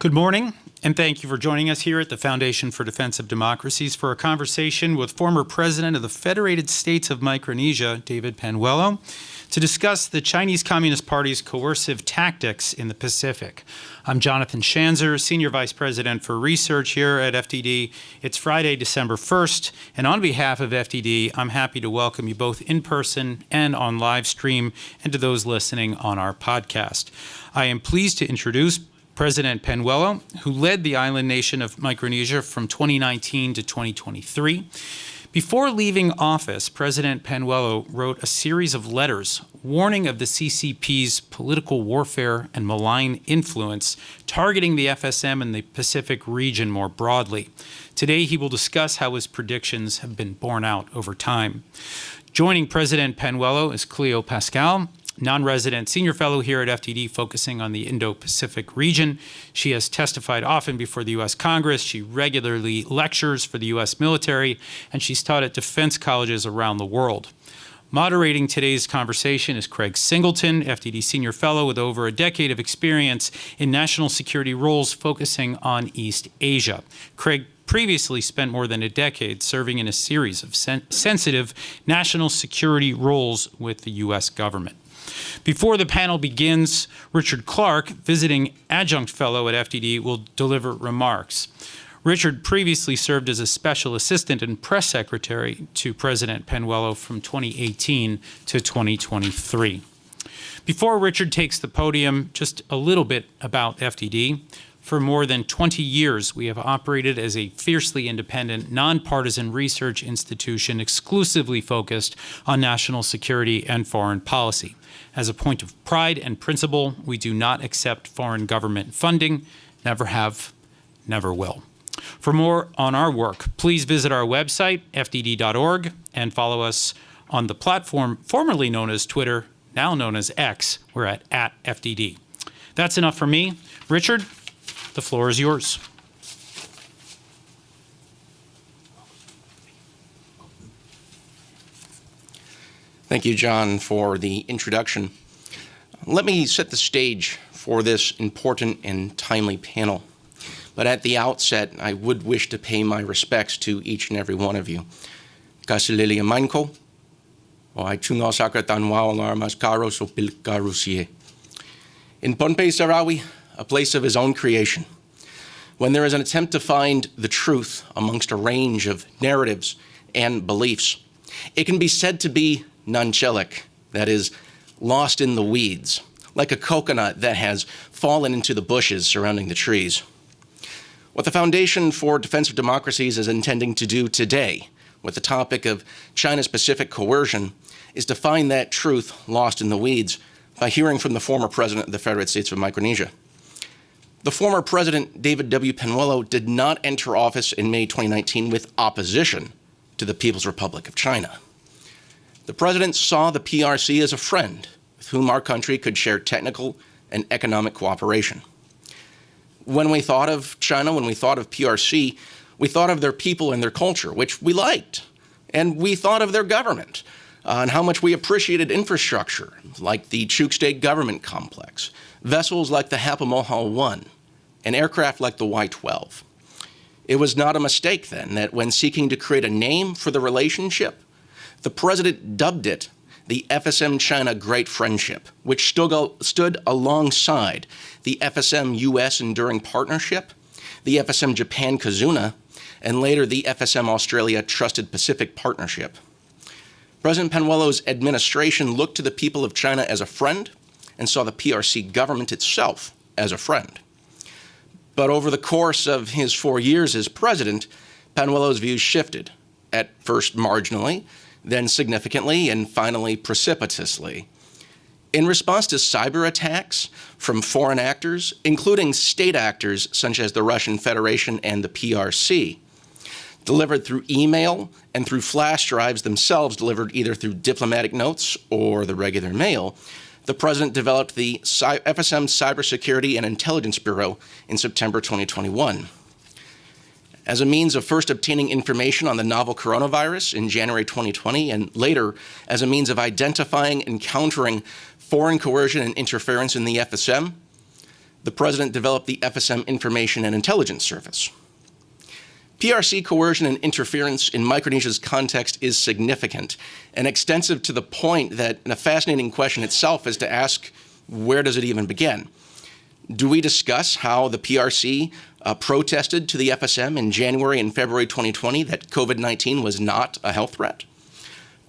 Good morning, and thank you for joining us here at the Foundation for Defense of Democracies for a conversation with former President of the Federated States of Micronesia, David Panuelo, to discuss the Chinese Communist Party's coercive tactics in the Pacific. I'm Jonathan Schanzer, Senior Vice President for Research here at FDD. It's Friday, December 1st, and on behalf of FDD, I'm happy to welcome you both in person and on live stream, and to those listening on our podcast. I am pleased to introduce President Panuelo, who led the island nation of Micronesia from 2019 to 2023. Before leaving office, President Panuelo wrote a series of letters warning of the CCP's political warfare and malign influence, targeting the FSM and the Pacific region more broadly. Today, he will discuss how his predictions have been borne out over time. Joining President Panuelo is Cleo Pascal, non-resident senior fellow here at FDD focusing on the Indo-Pacific region. She has testified often before the U.S. Congress. She regularly lectures for the U.S. military, and she's taught at defense colleges around the world. Moderating today's conversation is Craig Singleton, FDD senior fellow with over a decade of experience in national security roles focusing on East Asia. Craig previously spent more than a decade serving in a series of sensitive national security roles with the U.S. government. Before the panel begins, Richard Clark, visiting adjunct fellow at FDD, will deliver remarks. Richard previously served as a special assistant and press secretary to President Panuelo from 2018 to 2023. Before Richard takes the podium, just a little bit about FDD. For more than 20 years, we have operated as a fiercely independent, nonpartisan research institution exclusively focused on national security and foreign policy. As a point of pride and principle, we do not accept foreign government funding, never have, never will. For more on our work, please visit our website, fdd.org, and follow us on the platform formerly known as Twitter, now known as X. We're at FDD. That's enough for me. Richard, the floor is yours. Thank you, John, for the introduction. Let me set the stage for this important and timely panel. But at the outset, I would wish to pay my respects to each and every one of you. Kasililia Manko, o ai tunga saka tanwa alarmas karos o pilkarusie. In Pohnpei Sarawi, a place of his own creation, when there is an attempt to find the truth amongst a range of narratives and beliefs, it can be said to be nonchelic, that is, lost in the weeds, like a coconut that has fallen into the bushes surrounding the trees. What the Foundation for Defense of Democracies is intending to do today with the topic of China's Pacific coercion is to find that truth lost in the weeds by hearing from the former president of the Federated States of Micronesia. The former president, David W. Panuelo, did not enter office in May 2019 with opposition to the People's Republic of China. The president saw the PRC as a friend with whom our country could share technical and economic cooperation. When we thought of China, when we thought of PRC, we thought of their people and their culture, which we liked. And we thought of their government and how much we appreciated infrastructure, like the Chuk State Government Complex, vessels like the Hapamohal 1, and aircraft like the Y-12. It was not a mistake then that when seeking to create a name for the relationship, the president dubbed it the FSM-China Great Friendship, which stood alongside the FSM-US Enduring Partnership, the FSM-Japan Kazuna, and later the FSM-Australia Trusted Pacific Partnership. President Panuelo's administration looked to the people of China as a friend and saw the PRC government itself as a friend. But over the course of his 4 years as president, Panuelo's views shifted, at first marginally, then significantly, and finally precipitously. In response to cyber attacks from foreign actors, including state actors such as the Russian Federation and the PRC, delivered through email and through flash drives themselves delivered either through diplomatic notes or the regular mail, the president developed the FSM Cybersecurity and Intelligence Bureau in September 2021. As a means of first obtaining information on the novel coronavirus in January 2020, and later as a means of identifying and countering foreign coercion and interference in the FSM, the President developed the FSM Information and Intelligence Service. PRC coercion and interference in Micronesia's context is significant and extensive to the point that a fascinating question itself is to ask, where does it even begin? Do we discuss how the PRC protested to the FSM in January and February 2020 that COVID-19 was not a health threat?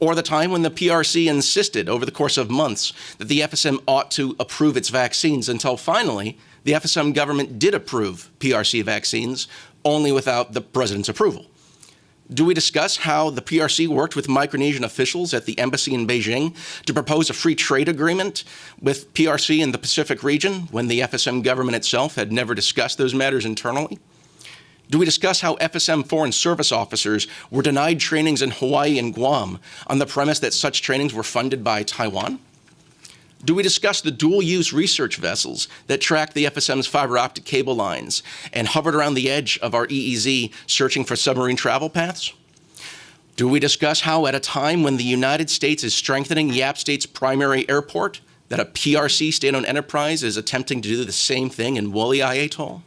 Or the time when the PRC insisted over the course of months that the FSM ought to approve its vaccines until finally the FSM government did approve PRC vaccines, only without the President's approval? Do we discuss how the PRC worked with Micronesian officials at the embassy in Beijing to propose a free trade agreement with PRC in the Pacific region when the FSM government itself had never discussed those matters internally? Do we discuss how FSM Foreign Service officers were denied trainings in Hawaii and Guam on the premise that such trainings were funded by Taiwan? Do we discuss the dual-use research vessels that tracked the FSM's fiber optic cable lines and hovered around the edge of our EEZ searching for submarine travel paths? Do we discuss how at a time when the United States is strengthening Yap State's primary airport, that a PRC state-owned enterprise is attempting to do the same thing in Woliai Atoll?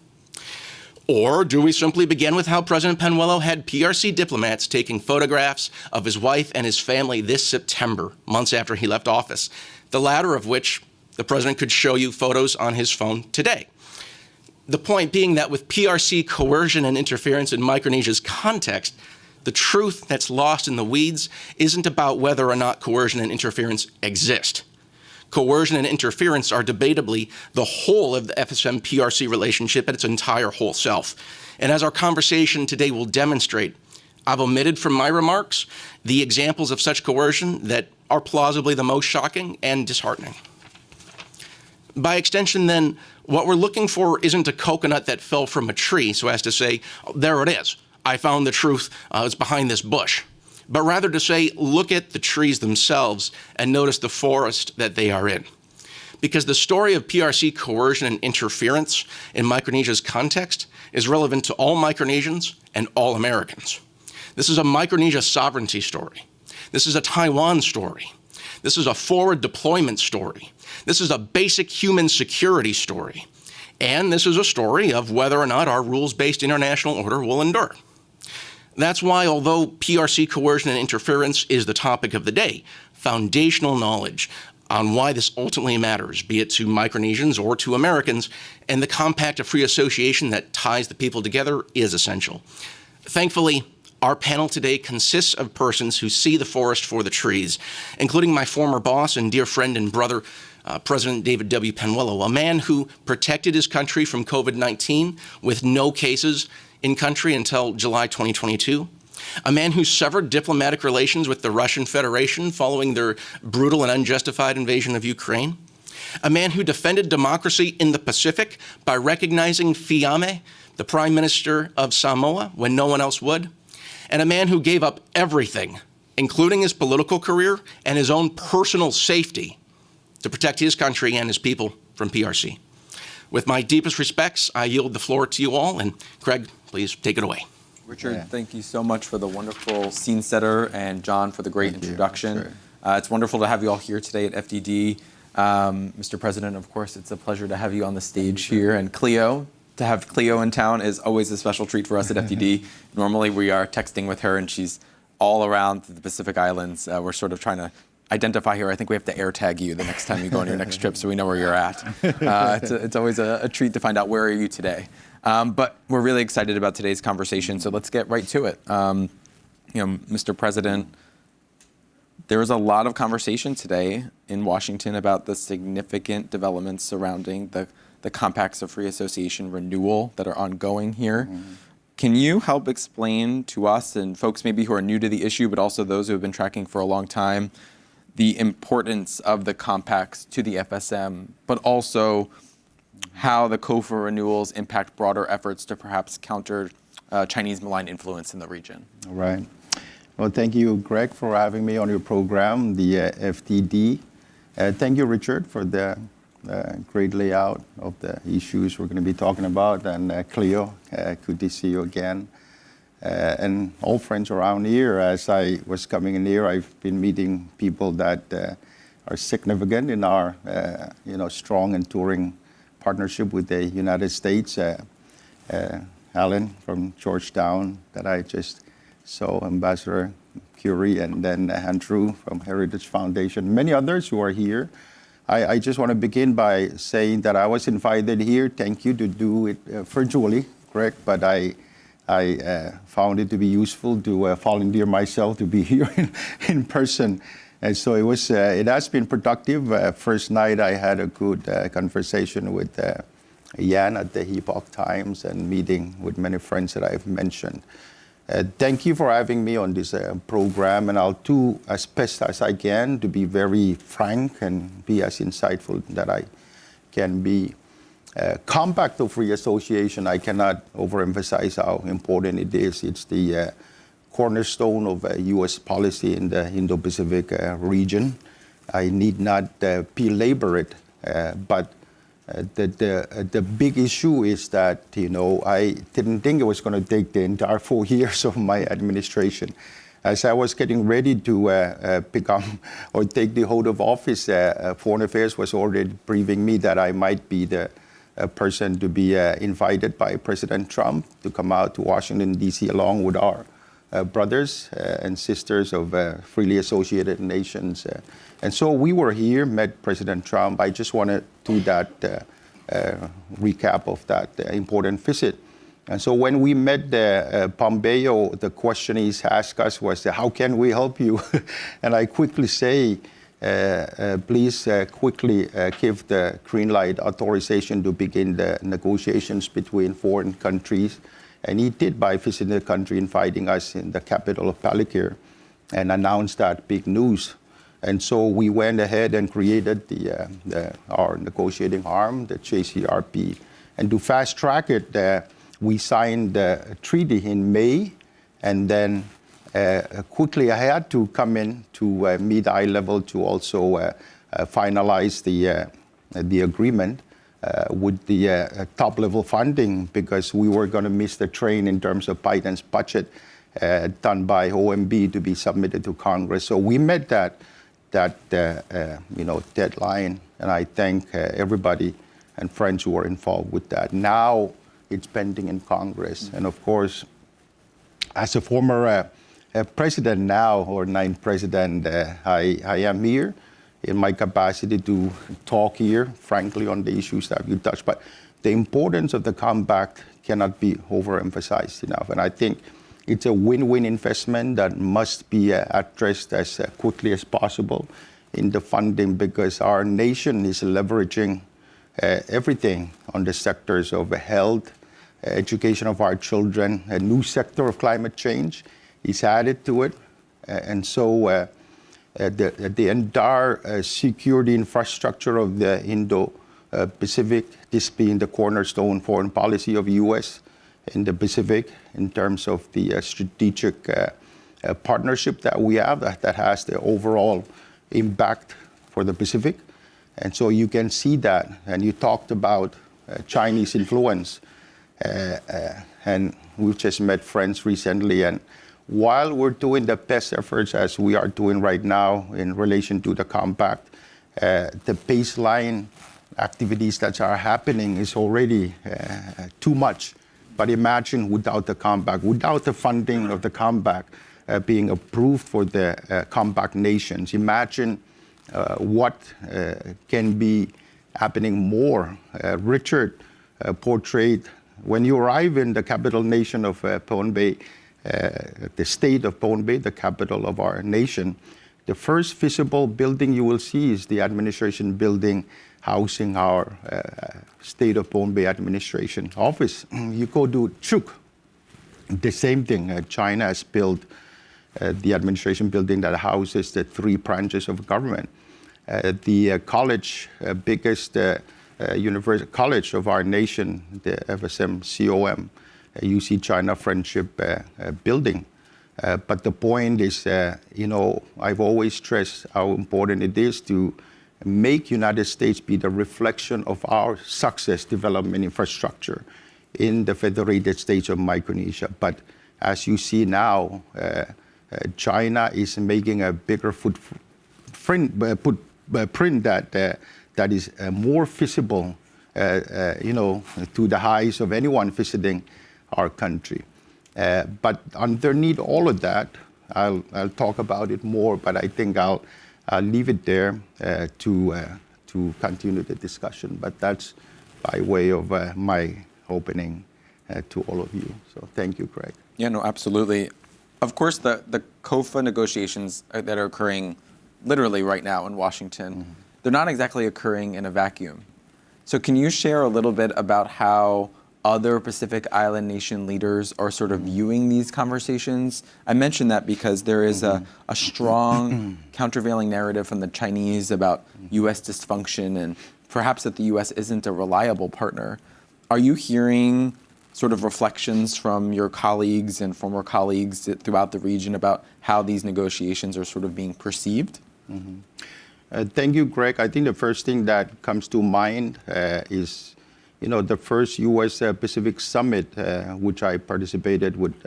Or do we simply begin with how President Panuelo had PRC diplomats taking photographs of his wife and his family this September, months after he left office, the latter of which the President could show you photos on his phone today? The point being that with PRC coercion and interference in Micronesia's context, the truth that's lost in the weeds isn't about whether or not coercion and interference exist. Coercion and interference are debatably the whole of the FSM-PRC relationship at its entire whole self. And as our conversation today will demonstrate, I've omitted from my remarks the examples of such coercion that are plausibly the most shocking and disheartening. By extension, then, what we're looking for isn't a coconut that fell from a tree, so as to say, there it is, I found the truth, it's behind this bush. But rather to say, look at the trees themselves and notice the forest that they are in. Because the story of PRC coercion and interference in Micronesia's context is relevant to all Micronesians and all Americans. This is a Micronesia sovereignty story. This is a Taiwan story. This is a forward deployment story. This is a basic human security story. And this is a story of whether or not our rules-based international order will endure. That's why, although PRC coercion and interference is the topic of the day, foundational knowledge on why this ultimately matters, be it to Micronesians or to Americans, and the compact of free association that ties the people together is essential. Thankfully, our panel today consists of persons who see the forest for the trees, including my former boss and dear friend and brother, President David W. Panuelo, a man who protected his country from COVID-19 with no cases in country until July 2022, a man who severed diplomatic relations with the Russian Federation following their brutal and unjustified invasion of Ukraine, a man who defended democracy in the Pacific by recognizing Fiame, the Prime Minister of Samoa, when no one else would, and a man who gave up everything, including his political career and his own personal safety, to protect his country and his people from PRC. With my deepest respects, I yield the floor to you all, and Craig, please take it away. Richard, thank you so much for the wonderful scene setter, and John for the great introduction. It's wonderful to have you all here today at FDD. Mr. President, of course, it's a pleasure to have you on the stage here. And Cleo, to have Cleo in town is always a special treat for us at FDD. Normally we are texting with her and she's all around the Pacific Islands. We're sort of trying to identify her. I think we have to air tag you the next time you go on your next trip so we know where you're at. It's always a treat to find out where are you today. But we're really excited about today's conversation, so let's get right to it. Mr. President, there was a lot of conversation today in Washington about the significant developments surrounding the compacts of free association renewal that are ongoing here. Can you help explain to us and folks maybe who are new to the issue, but also those who have been tracking for a long time, the importance of the compacts to the FSM, but also how the COFA renewals impact broader efforts to perhaps counter Chinese malign influence in the region? All right. Well, thank you, Greg, for having me on your program, the FTD. Thank you, Richard, for the great layout of the issues we're going to be talking about. And Cleo, good to see you again. And all friends around here. As I was coming in here, I've been meeting people that are significant in our strong, enduring partnership with the United States, Alan from Georgetown that I just saw, Ambassador Curie, and then Andrew from Heritage Foundation, many others who are here. I just want to begin by saying that I was invited here. Thank you to do it virtually, correct? But I found it to be useful to volunteer myself to be here in person. And so it has been productive. First night I had a good conversation with Yan at the Epoch Times and meeting with many friends that I've mentioned. Thank you for having me on this program, and I'll do as best as I can to be very frank and be as insightful that I can be. Compact of Free Association, I cannot overemphasize how important it is. It's the cornerstone of U.S. policy in the Indo-Pacific region. I need not belabor it, but the big issue is that, I didn't think it was going to take the entire 4 years of my administration. As I was getting ready to become or take the hold of office, Foreign Affairs was already briefing me that I might be the person to be invited by President Trump to come out to Washington, D.C. along with our brothers and sisters of freely associated nations. And so we were here, met President Trump. I just want to do that recap of that important visit. And so when we met Pompeo, the question he asked us was, how can we help you? And I quickly say, please quickly give the green light authorization to begin the negotiations between foreign countries. And he did by visiting the country, inviting us in the capital of Palikir, and announced that big news. And so we went ahead and created our negotiating arm, the JCRP. And to fast track it, we signed the treaty in May, and then quickly I had to come in to meet eye level to also finalize the agreement with the top level funding, because we were going to miss the train in terms of Biden's budget done by OMB to be submitted to Congress. So we met that deadline, and I thank everybody and friends who were involved with that. Now it's pending in Congress, and of course, as a former president now, or ninth president, I am here in my capacity to talk here, frankly, on the issues that you touched. But the importance of the compact cannot be overemphasized enough, and I think it's a win-win investment that must be addressed as quickly as possible in the funding, because our nation is leveraging everything on the sectors of health, education of our children. A new sector of climate change is added to it. And so the entire security infrastructure of the Indo-Pacific, this being the cornerstone foreign policy of U.S. in the Pacific, in terms of the strategic partnership that we have that has the overall impact for the Pacific. And so you can see that. And you talked about Chinese influence. And we've just met friends recently. And while we're doing the best efforts as we are doing right now in relation to the compact, the baseline activities that are happening is already too much. But imagine without the compact, without the funding of the compact being approved for the compact nations, imagine what can be happening more. Richard portrayed, when you arrive in the capital nation of Pohnpei, the state of Pohnpei, the capital of our nation, the first visible building you will see is the administration building housing our State of Pohnpei administration office. You go to Chuk, the same thing. China has built the administration building that houses the 3 branches of government. The college, biggest university college of our nation, the FSM-COM, UC China Friendship building. But the point is, I've always stressed how important it is to make United States be the reflection of our success development infrastructure in the Federated States of Micronesia. But as you see now, China is making a bigger footprint that is more visible to the highs of anyone visiting our country. But underneath all of that, I'll talk about it more, but I think I'll leave it there to continue the discussion. But that's by way of my opening to all of you. So thank you, Greg. Yeah, no, absolutely. Of course, the COFA negotiations that are occurring literally right now in Washington, they're not exactly occurring in a vacuum. So can you share a little bit about how other Pacific Island nation leaders are sort of viewing these conversations? I mention that because there is a strong countervailing narrative from the Chinese about U.S. dysfunction and perhaps that the U.S. isn't a reliable partner. Are you hearing sort of reflections from your colleagues and former colleagues throughout the region about how these negotiations are sort of being perceived? Thank you, Greg. I think the first thing that comes to mind is, the first U.S. Pacific Summit, which I participated with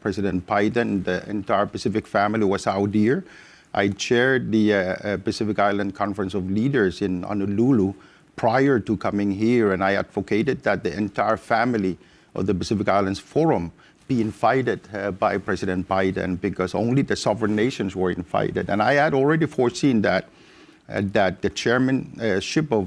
President Biden. The entire Pacific family was out here. I chaired the Pacific Island Conference of Leaders in Honolulu prior to coming here, and I advocated that the entire family of the Pacific Islands Forum be invited by President Biden, because only the sovereign nations were invited. And I had already foreseen that the chairmanship of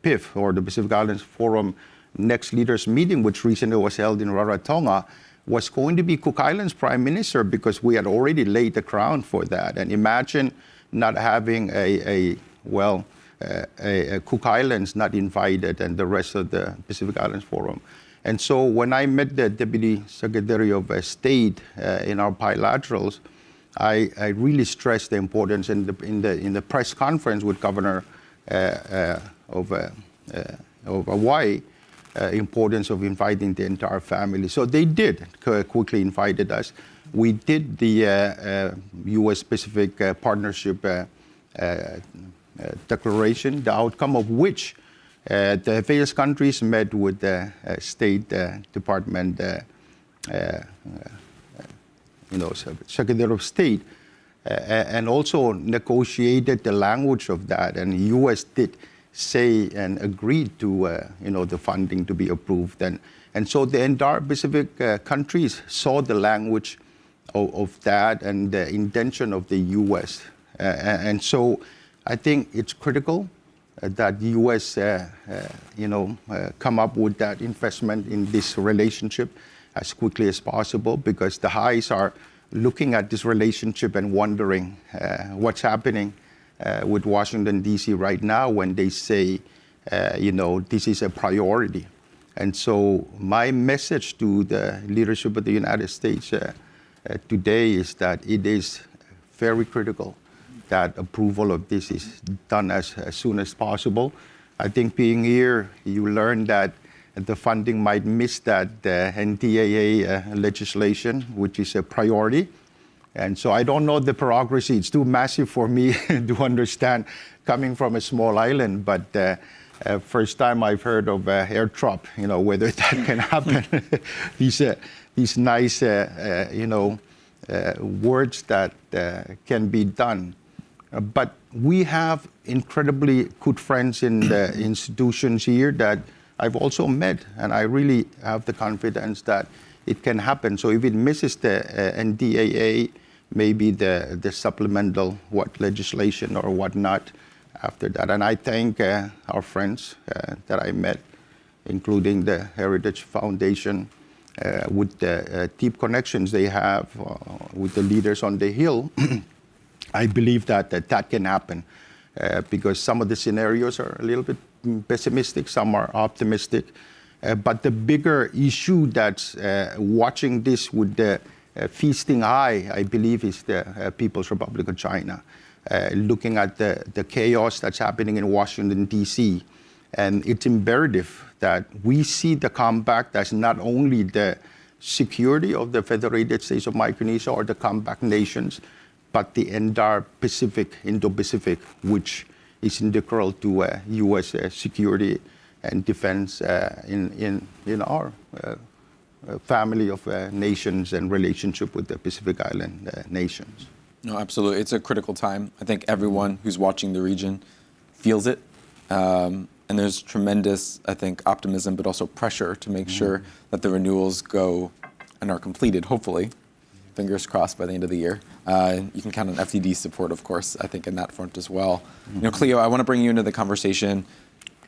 PIF, or the Pacific Islands Forum next leaders meeting, which recently was held in Rarotonga, was going to be Cook Islands Prime Minister, because we had already laid the ground for that. And imagine not having a Cook Islands not invited and the rest of the Pacific Islands Forum. And so when I met the Deputy Secretary of State in our bilaterals, I really stressed the importance in the press conference with Governor of Hawaii, importance of inviting the entire family. So they did quickly invited us. We did the U.S. Pacific Partnership Declaration, the outcome of which the various countries met with the State Department, Secretary of State, and also negotiated the language of that. And the U.S. did say and agreed to, the funding to be approved. And so the entire Pacific countries saw the language of that and the intention of the U.S. And so I think it's critical that the U.S. Come up with that investment in this relationship as quickly as possible, because the highs are looking at this relationship and wondering what's happening with Washington, D.C. right now when they say, this is a priority. And so my message to the leadership of the United States today is that it is very critical that approval of this is done as soon as possible. I think being here, you learn that the funding might miss that NDAA legislation, which is a priority. And so I don't know the bureaucracy. It's too massive for me to understand coming from a small island. But first time I've heard of airdrop, whether that can happen. these nice, words that can be done. But we have incredibly good friends in the institutions here that I've also met, and I really have the confidence that it can happen. So if it misses the NDAA, maybe the supplemental legislation or whatnot after that. And I thank our friends that I met, including the Heritage Foundation, with the deep connections they have with the leaders on the Hill. I believe that can happen because some of the scenarios are a little bit pessimistic, some are optimistic. But the bigger issue that's watching this with the feasting eye, I believe, is the People's Republic of China. Looking at the chaos that's happening in Washington, D.C. And it's imperative that we see the compact as not only the security of the Federated States of Micronesia or the compact nations, but the entire Pacific, Indo-Pacific, which is integral to U.S. security and defense in our family of nations and relationship with the Pacific Island nations. No, absolutely. It's a critical time. I think everyone who's watching the region feels it. and there's tremendous, I think, optimism, but also pressure to make sure that the renewals go and are completed, hopefully. Fingers crossed by the end of the year. You can count on FDD support, of course, I think, in that front as well. Cleo, I want to bring you into the conversation.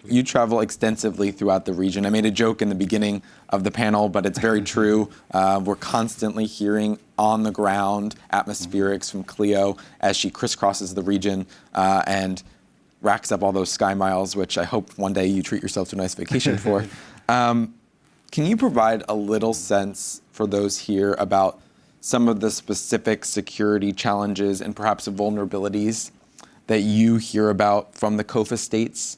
You travel extensively throughout the region. I made a joke in the beginning of the panel, but it's very true. We're constantly hearing on-the-ground atmospherics from Cleo as she crisscrosses the region and racks up all those sky miles, which I hope one day you treat yourself to a nice vacation for. Can you provide a little sense for those here about some of the specific security challenges and perhaps vulnerabilities that you hear about from the COFA states,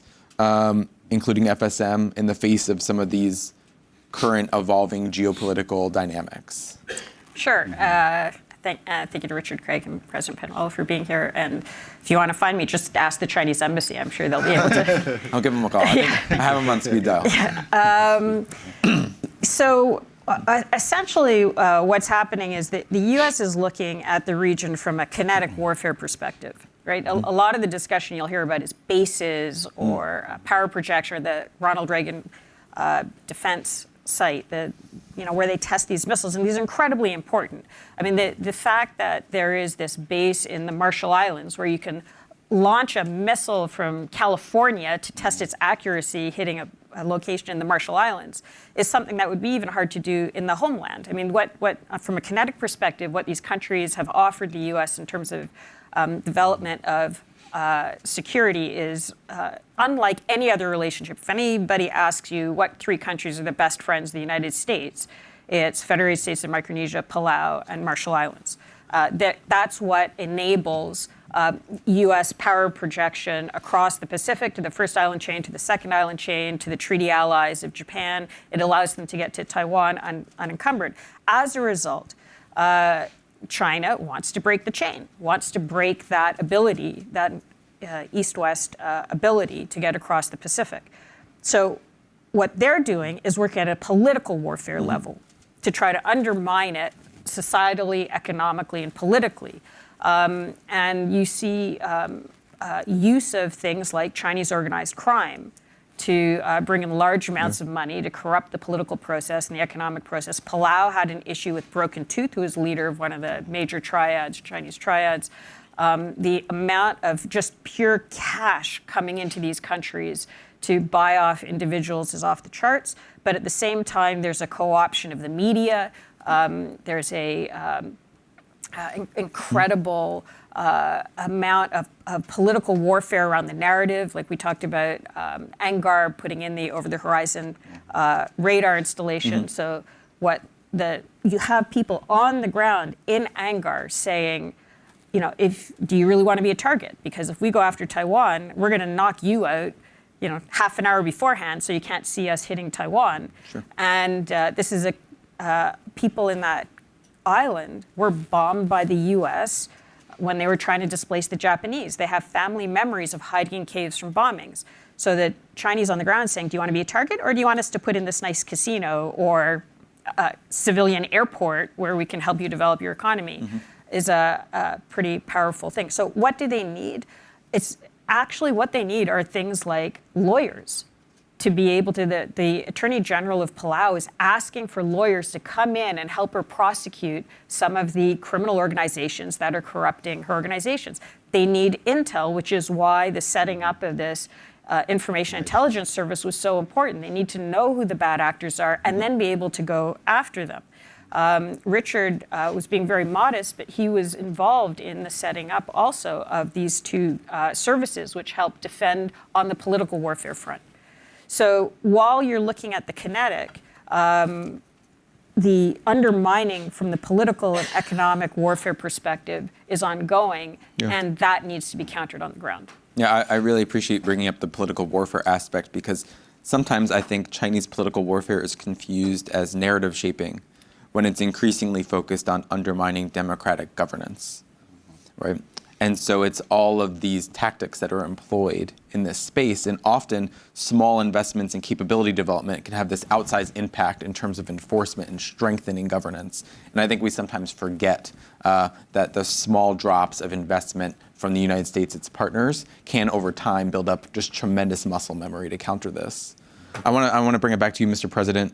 including FSM, in the face of some of these current evolving geopolitical dynamics? Sure. Thank you to Richard, Craig, and President Panuelo for being here. And if you want to find me, just ask the Chinese embassy. I'm sure they'll be able to. I'll give them a call. I have them on speed dial. So essentially, what's happening is that the U.S. is looking at the region from a kinetic warfare perspective. Right? A lot of the discussion you'll hear about is bases or power projection, or the Ronald Reagan defense site, where they test these missiles, and these are incredibly important. I mean, the fact that there is this base in the Marshall Islands where you can launch a missile from California to test its accuracy hitting a location in the Marshall Islands is something that would be even hard to do in the homeland. I mean, what from a kinetic perspective, what these countries have offered the U.S. in terms of development of security is unlike any other relationship. If anybody asks you what three countries are the best friends of the United States, it's Federated States of Micronesia, Palau, and Marshall Islands. That's what enables U.S. power projection across the Pacific to the first island chain, to the second island chain, to the treaty allies of Japan. It allows them to get to Taiwan unencumbered. As a result, China wants to break the chain, wants to break that ability, that east-west ability to get across the Pacific. So what they're doing is working at a political warfare level to try to undermine it societally, economically, and politically. And you see use of things like Chinese organized crime to bring in large amounts of money to corrupt the political process and the economic process. Palau had an issue with Broken Tooth, who is leader of one of the major triads, Chinese triads. The amount of just pure cash coming into these countries to buy off individuals is off the charts. But at the same time, there's a co-option of the media. There's a incredible amount of political warfare around the narrative, like we talked about Angar putting in the over-the-horizon radar installation. So you have people on the ground in Angar saying, do you really want to be a target? Because if we go after Taiwan, we're going to knock you out, half an hour beforehand, so you can't see us hitting Taiwan. Sure. And this is people in that island were bombed by the U.S. when they were trying to displace the Japanese. They have family memories of hiding in caves from bombings. So the Chinese on the ground saying, do you want to be a target, or do you want us to put in this nice casino or civilian airport where we can help you develop your economy, is a pretty powerful thing. So what do they need? It's actually what they need are things like lawyers to be able to, the Attorney General of Palau is asking for lawyers to come in and help her prosecute some of the criminal organizations that are corrupting her organizations. They need intel, which is why the setting up of this information intelligence service was so important. They need to know who the bad actors are and then be able to go after them. Richard was being very modest, but he was involved in the setting up also of these two services, which help defend on the political warfare front. So while you're looking at the kinetic, the undermining from the political and economic warfare perspective is ongoing, and that needs to be countered on the ground. Yeah, I really appreciate bringing up the political warfare aspect, because sometimes I think Chinese political warfare is confused as narrative shaping when it's increasingly focused on undermining democratic governance, right? And so it's all of these tactics that are employed in this space, and often small investments in capability development can have this outsized impact in terms of enforcement and strengthening governance. And I think we sometimes forget that the small drops of investment from the United States, its partners, can over time build up just tremendous muscle memory to counter this. I want to bring it back to you, Mr. President.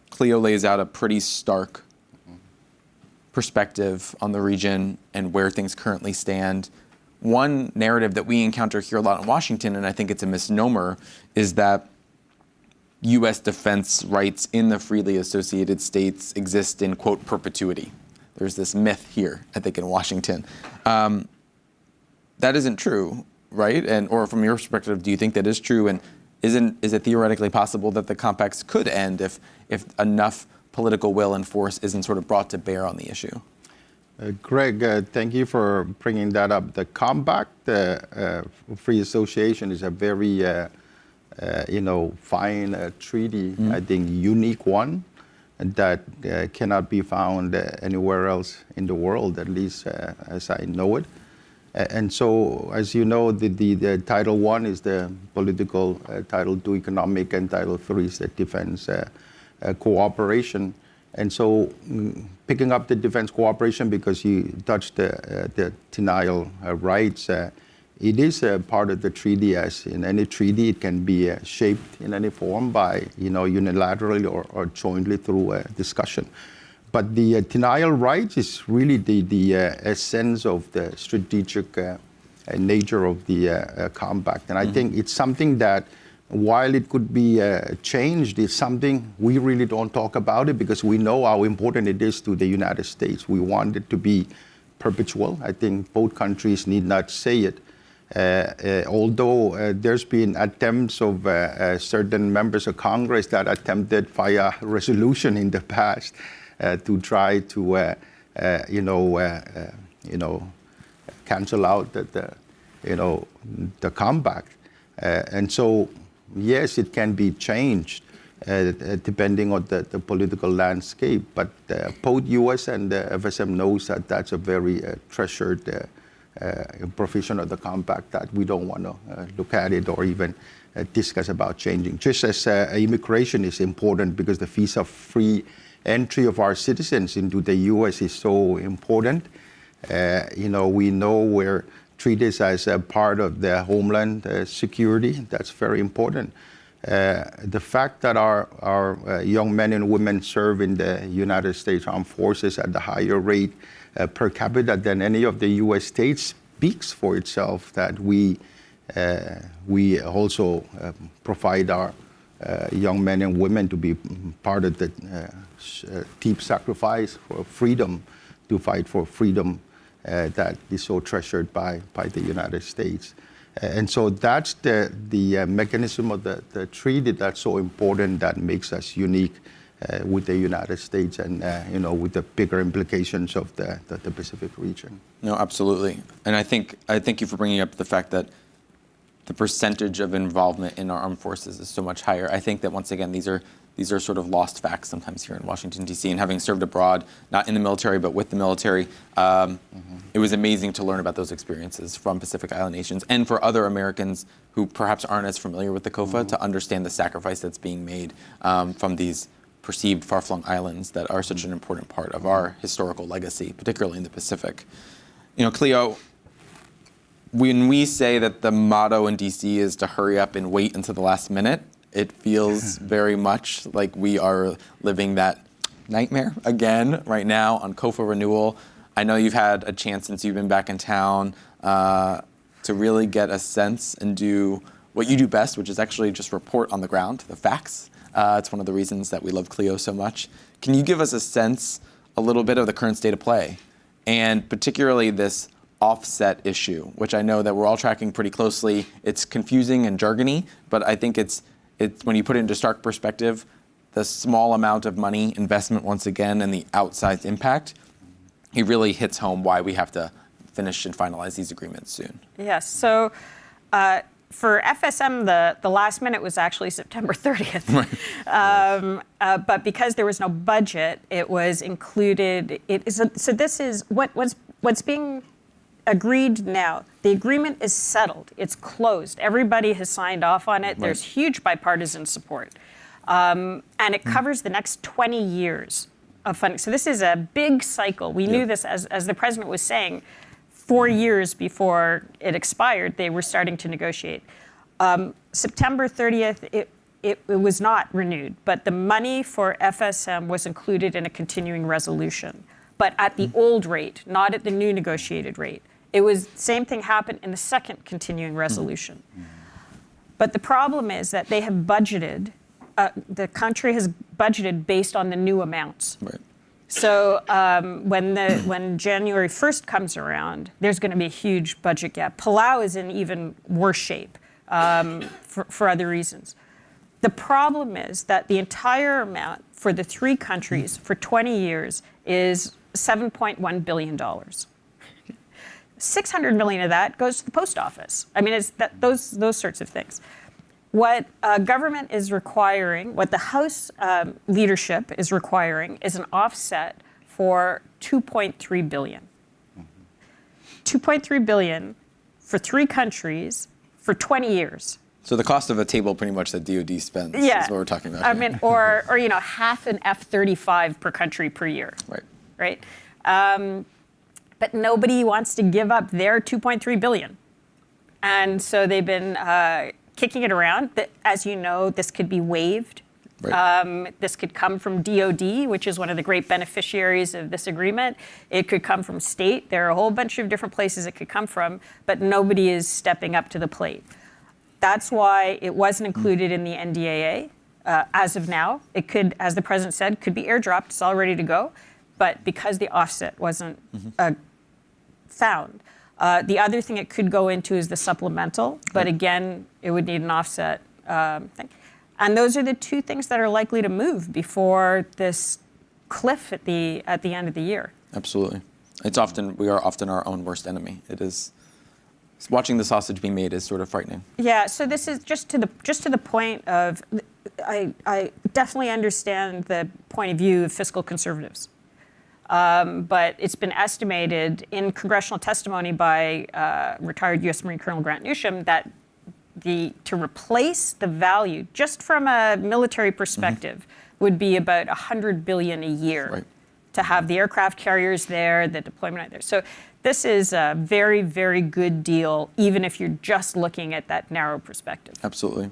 Cleo lays out a pretty stark perspective on the region and where things currently stand. One narrative that we encounter here a lot in Washington, and I think it's a misnomer, is that U.S. defense rights in the freely associated states exist in, quote, perpetuity. There's this myth here, I think, in Washington. That isn't true, right? Or from your perspective, do you think that is true? And is it theoretically possible that the compacts could end if enough political will and force isn't sort of brought to bear on the issue? Greg, thank you for bringing that up. The compact, free association, is a very fine treaty, I think unique one that cannot be found anywhere else in the world, at least as I know it. And so, as you know, the Title I is the political, Title II economic, and Title III is the defense cooperation. And so, picking up the defense cooperation, because you touched the denial rights, it is a part of the treaty. As in any treaty, it can be shaped in any form by, unilaterally or jointly through a discussion. But the denial rights is really the essence of the strategic nature of the compact. And I think it's something that, while it could be changed, it's something we really don't talk about it because we know how important it is to the United States. We want it to be perpetual. I think both countries need not say it. Although there's been attempts of certain members of Congress that attempted via resolution in the past to try to, cancel out the compact. And so, yes, it can be changed depending on the political landscape. But both U.S. and the FSM knows that that's a very treasured provision of the compact that we don't want to look at it or even discuss about changing. Just as immigration is important because the visa-free entry of our citizens into the U.S. is so important. We know we're treated as a part of the homeland security. That's very important. The fact that our young men and women serve in the United States Armed Forces at the higher rate per capita than any of the U.S. states speaks for itself, that we also provide our young men and women to be part of the deep sacrifice for freedom, to fight for freedom that is so treasured by the United States. And so that's the mechanism of the treaty that's so important, that makes us unique with the United States and with the bigger implications of the Pacific region. No, absolutely. And I thank you for bringing up the fact that the percentage of involvement in our armed forces is so much higher. I think that, once again, these are sort of lost facts sometimes here in Washington, D.C. And having served abroad, not in the military, but with the military, it was amazing to learn about those experiences from Pacific Island nations and for other Americans who perhaps aren't as familiar with the COFA to understand the sacrifice that's being made from these perceived far-flung islands that are such an important part of our historical legacy, particularly in the Pacific. Cleo, when we say that the motto in D.C. is to hurry up and wait until the last minute, it feels very much like we are living that nightmare again right now on COFA renewal. I know you've had a chance since you've been back in town to really get a sense and do what you do best, which is actually just report on the ground, the facts. It's one of the reasons that we love Cleo so much. Can you give us a sense, a little bit of the current state of play, and particularly this offset issue, which I know that we're all tracking pretty closely. It's confusing and jargony, but I think it's when you put it into stark perspective, the small amount of money investment once again and the outsized impact, it really hits home why we have to finish and finalize these agreements soon. Yes. So for FSM, the last minute was actually September 30th. Right. But because there was no budget, it was included. So this is what's being agreed now. The agreement is settled. It's closed. Everybody has signed off on it. Right. There's huge bipartisan support. And it covers the next 20 years of funding. So this is a big cycle. We knew this, as the president was saying, 4 years before it expired, they were starting to negotiate. September 30th, it was not renewed, but the money for FSM was included in a continuing resolution, but at the old rate, not at the new negotiated rate. It was the same thing happened in the second continuing resolution. But the problem is that they have budgeted, the country has budgeted based on the new amounts. Right. So when January 1st comes around, there's going to be a huge budget gap. Palau is in even worse shape for other reasons. The problem is that the entire amount for the 3 countries for 20 years is $7.1 billion. 600 million of that goes to the post office. I mean, it's those sorts of things. What government is requiring, what the House leadership is requiring, is an offset for $2.3 billion. $2.3 billion for 3 countries for 20 years. So the cost of a table pretty much that DoD spends is what we're talking about. I mean, or half an F-35 per country per year. Right. But nobody wants to give up their $2.3 billion. And so they've been kicking it around. As you know, this could be waived. Right. This could come from DoD, which is one of the great beneficiaries of this agreement. It could come from state. There are a whole bunch of different places it could come from, but nobody is stepping up to the plate. That's why it wasn't included in the NDAA as of now. It could, as the president said, could be airdropped. It's all ready to go. But because the offset wasn't found. The other thing it could go into is the supplemental. But again, it would need an offset thing. And those are the 2 things that are likely to move before this cliff at the end of the year. Absolutely. We are often our own worst enemy. It is. Watching the sausage be made is sort of frightening. Yeah, so this is just to the point of, I definitely understand the point of view of fiscal conservatives. But it's been estimated in congressional testimony by retired U.S. Marine Colonel Grant Newsham that to replace the value, just from a military perspective, would be about $100 billion a year to have the aircraft carriers there, the deployment out there. So this is a very, very good deal, even if you're just looking at that narrow perspective. Absolutely.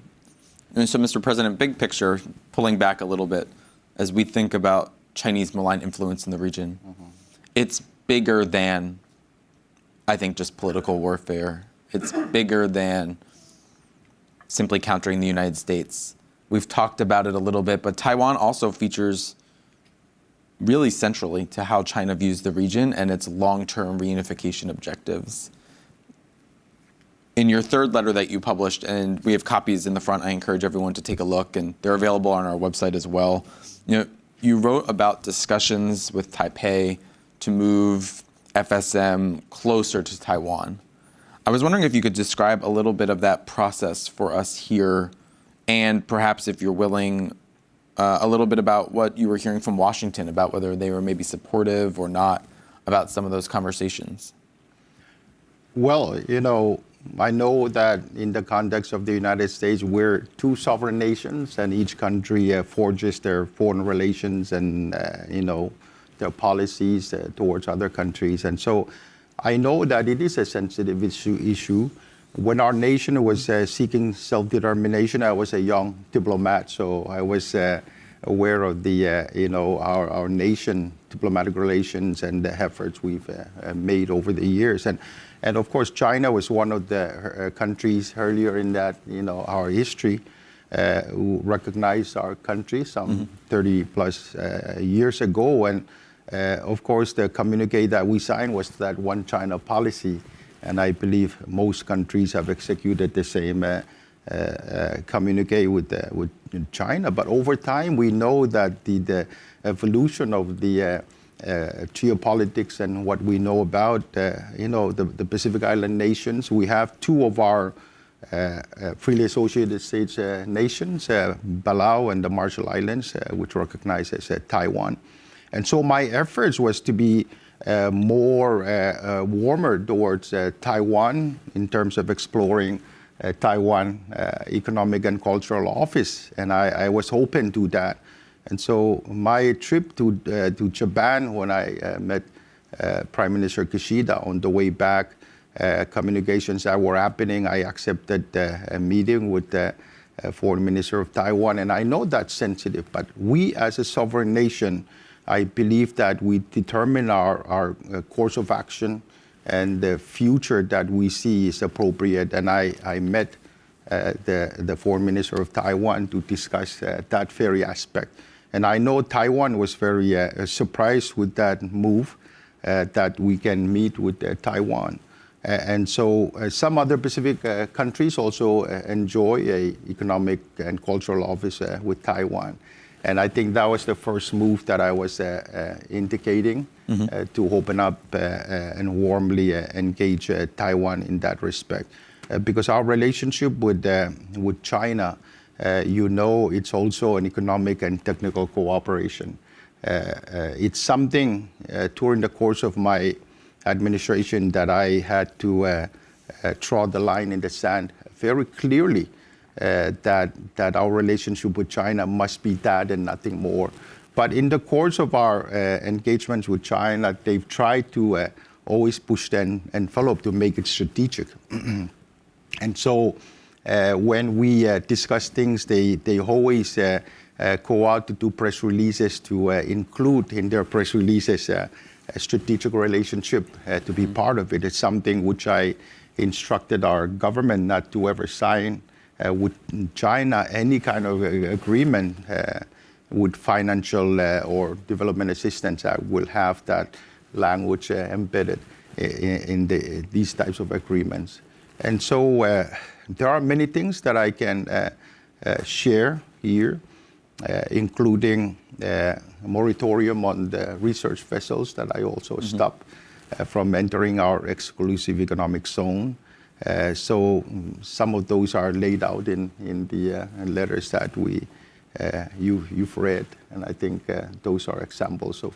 And so, Mr. President, big picture, pulling back a little bit, as we think about Chinese malign influence in the region, it's bigger than, I think, just political warfare. It's bigger than simply countering the United States. We've talked about it a little bit, but Taiwan also features really centrally to how China views the region and its long-term reunification objectives. In your 3rd letter that you published, and we have copies in the front, I encourage everyone to take a look, and they're available on our website as well. You wrote about discussions with Taipei to move FSM closer to Taiwan. I was wondering if you could describe a little bit of that process for us here, and perhaps, if you're willing, a little bit about what you were hearing from Washington about whether they were maybe supportive or not about some of those conversations. Well, I know that in the context of the United States, we're 2 sovereign nations, and each country forges their foreign relations and, their policies towards other countries. And so I know that it is a sensitive issue. When our nation was seeking self-determination, I was a young diplomat, so I was aware of the, our nation diplomatic relations and the efforts we've made over the years. And of course, China was one of the countries earlier in that, our history, who recognized our country some 30 plus years ago. And of course, the communique that we signed was that one China policy. And I believe most countries have executed the same communique with China. But over time, we know that the evolution of the geopolitics and what we know about, the Pacific Island nations, we have 2 of our freely associated states nations, Palau and the Marshall Islands, which recognize as Taiwan. And so my efforts was to be more warmer towards Taiwan in terms of exploring Taiwan Economic and Cultural Office, and I was open to that. And so my trip to Japan, when I met Prime Minister Kishida on the way back, communications that were happening. I accepted a meeting with the Foreign Minister of Taiwan, and I know that's sensitive, but we as a sovereign nation, I believe that we determine our course of action and the future that we see is appropriate. And I met the Foreign Minister of Taiwan to discuss that very aspect. And I know Taiwan was very surprised with that move, that we can meet with Taiwan. And so some other Pacific countries also enjoy an economic and cultural office with Taiwan. And I think that was the first move that I was indicating to open up and warmly engage Taiwan in that respect. Because our relationship with China, it's also an economic and technical cooperation. It's something during the course of my administration that I had to draw the line in the sand very clearly, that our relationship with China must be that and nothing more. But in the course of our engagements with China, they've tried to always push and follow up to make it strategic. And so when we discuss things, they always go out to do press releases to include in their press releases a strategic relationship to be part of it. It's something which I instructed our government not to ever sign with China any kind of agreement with financial or development assistance that will have that language embedded in these types of agreements. And so there are many things that I can share here, including a moratorium on the research vessels that I also stopped from entering our exclusive economic zone. So some of those are laid out in the letters that you've read, and I think those are examples of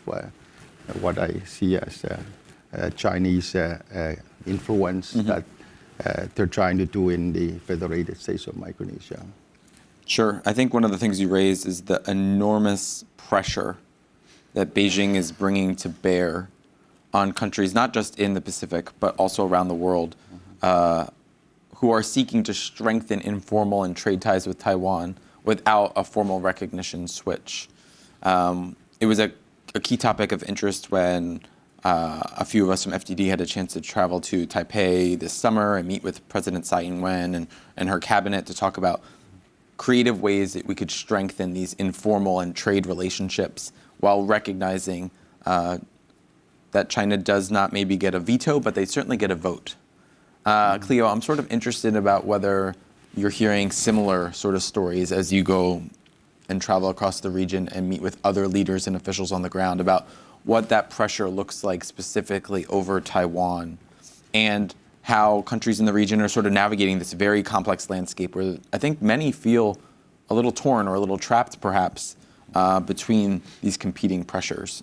what I see as Chinese influence that they're trying to do in the Federated States of Micronesia. Sure. I think one of the things you raised is the enormous pressure that Beijing is bringing to bear on countries, not just in the Pacific, but also around the world, who are seeking to strengthen informal and trade ties with Taiwan without a formal recognition switch. It was a key topic of interest when a few of us from FDD had a chance to travel to Taipei this summer and meet with President Tsai Ing-wen and her cabinet to talk about creative ways that we could strengthen these informal and trade relationships while recognizing that China does not maybe get a veto, but they certainly get a vote. Cleo, I'm sort of interested about whether you're hearing similar sort of stories as you go and travel across the region and meet with other leaders and officials on the ground about what that pressure looks like specifically over Taiwan and how countries in the region are sort of navigating this very complex landscape where I think many feel a little torn or a little trapped perhaps between these competing pressures.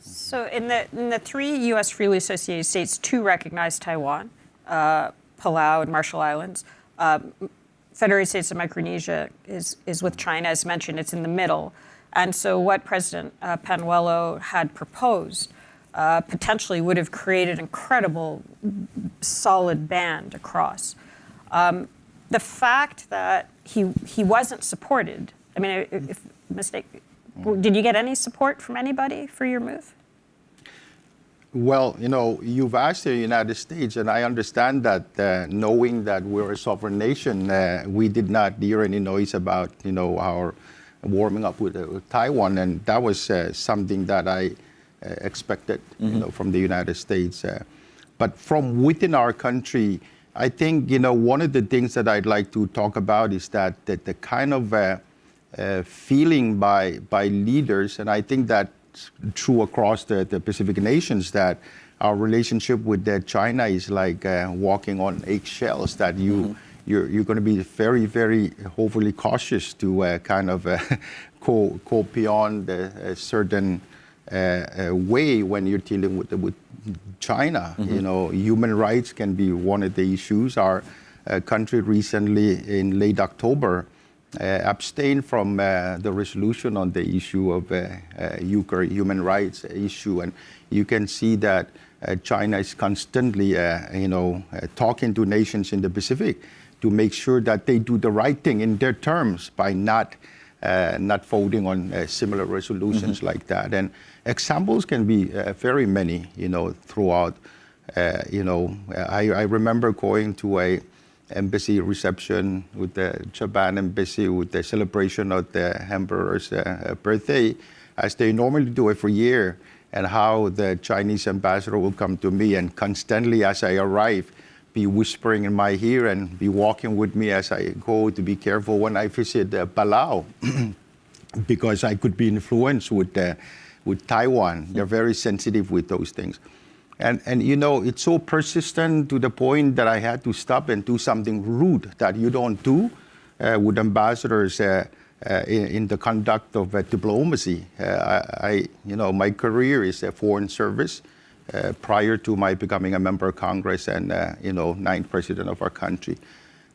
So in the three U.S. freely associated states, two recognize Taiwan, Palau and Marshall Islands. Federated States of Micronesia is with China, as mentioned, it's in the middle. And so what President Panuelo had proposed potentially would have created an incredible, solid band across. The fact that he wasn't supported, I mean, if mistake, did you get any support from anybody for your move? Well, you've asked the United States, and I understand that knowing that we're a sovereign nation, we did not hear any noise about, our warming up with Taiwan, and that was something that I expected, from the United States. But from within our country, I think, one of the things that I'd like to talk about is that the kind of feeling by leaders, and I think that's true across the Pacific nations, that our relationship with China is like walking on eggshells, that you're going to be very, very overly cautious to kind of go beyond a certain way when you're dealing with China. Human rights can be one of the issues. Our country recently, in late October, abstained from the resolution on the issue of Uyghur human rights issue. And you can see that China is constantly, talking to nations in the Pacific to make sure that they do the right thing in their terms by not voting on similar resolutions like that. And examples can be very many, throughout. I remember going to a embassy reception with the Japan embassy with the celebration of the emperor's birthday, as they normally do every year, and how the Chinese ambassador will come to me and constantly, as I arrive, be whispering in my ear and be walking with me as I go to be careful when I visit Palau, because I could be influenced with Taiwan. They're very sensitive with those things. And it's so persistent to the point that I had to stop and do something rude that you don't do with ambassadors in the conduct of diplomacy. My career is a foreign service prior to my becoming a member of Congress and, ninth president of our country.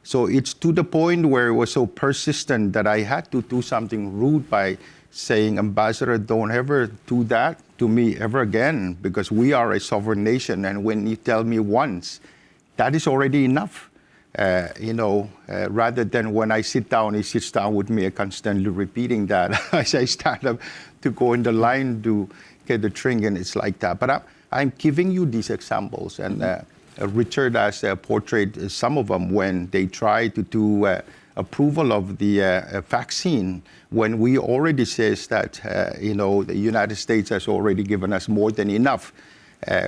So it's to the point where it was so persistent that I had to do something rude by saying, Ambassador, don't ever do that to me ever again, because we are a sovereign nation. And when you tell me once, that is already enough. Rather than when I sit down, he sits down with me, constantly repeating that as I stand up to go in the line to get the drink, and it's like that. But I'm giving you these examples, and Richard has portrayed some of them when they try to do approval of the vaccine, when we already says that, the United States has already given us more than enough.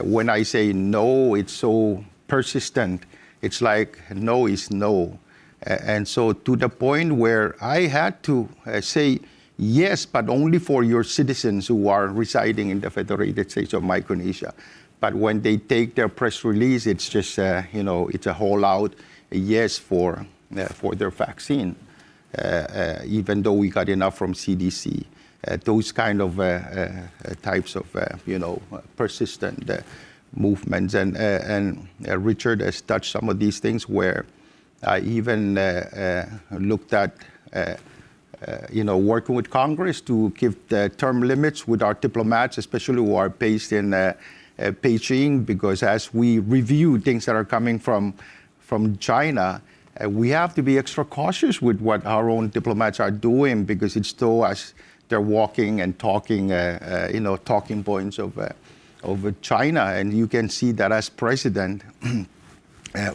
When I say no, it's so persistent. It's like no is no. And so to the point where I had to say yes, but only for your citizens who are residing in the Federated States of Micronesia. But when they take their press release, it's just, it's a whole out yes for their vaccine, even though we got enough from CDC. Those kind of types of, persistent movements. And Richard has touched some of these things where I even looked at, working with Congress to give the term limits with our diplomats, especially who are based in Beijing, because as we review things that are coming from China, we have to be extra cautious with what our own diplomats are doing, because it's still as they're walking and talking, talking points of China. And you can see that as president,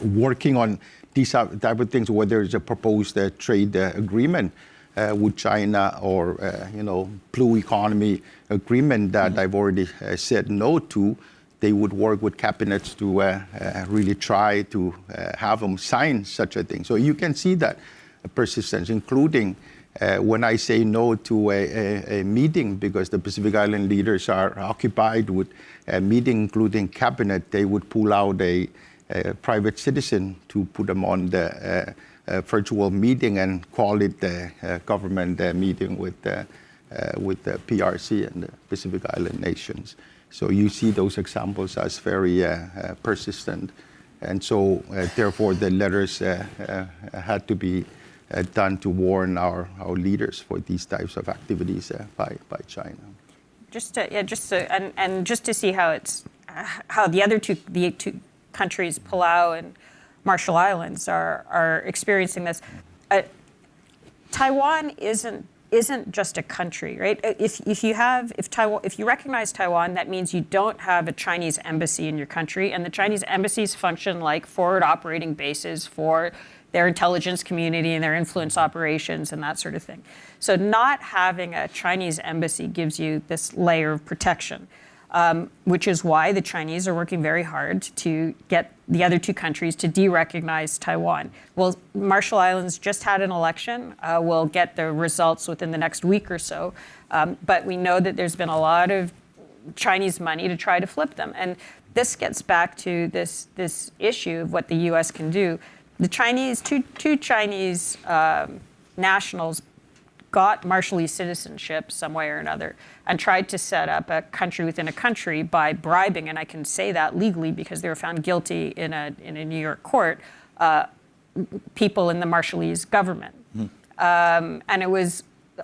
working on these type of things, whether it's a proposed trade agreement with China or, blue economy agreement that I've already said no to, they would work with cabinets to really try to have them sign such a thing. So you can see that persistence, including when I say no to a meeting because the Pacific Island leaders are occupied with a meeting, including cabinet, they would pull out a private citizen to put them on the virtual meeting and call it the government meeting with the PRC and the Pacific Island nations. So you see those examples as very persistent. And so therefore the letters had to be done to warn our leaders for these types of activities by China. Just to see how the other two countries, Palau and Marshall Islands, are experiencing this. Taiwan isn't just a country, right? If you recognize Taiwan, that means you don't have a Chinese embassy in your country, and the Chinese embassies function like forward operating bases for their intelligence community and their influence operations and that sort of thing. So not having a Chinese embassy gives you this layer of protection, which is why the Chinese are working very hard to get the other two countries to de-recognize Taiwan. Well, Marshall Islands just had an election. We'll get the results within the next week or so. But we know that there's been a lot of Chinese money to try to flip them. And this gets back to this issue of what the U.S. can do. The Chinese, two Chinese nationals got Marshallese citizenship some way or another and tried to set up a country within a country by bribing, and I can say that legally because they were found guilty in a New York court, people in the Marshallese government. And it was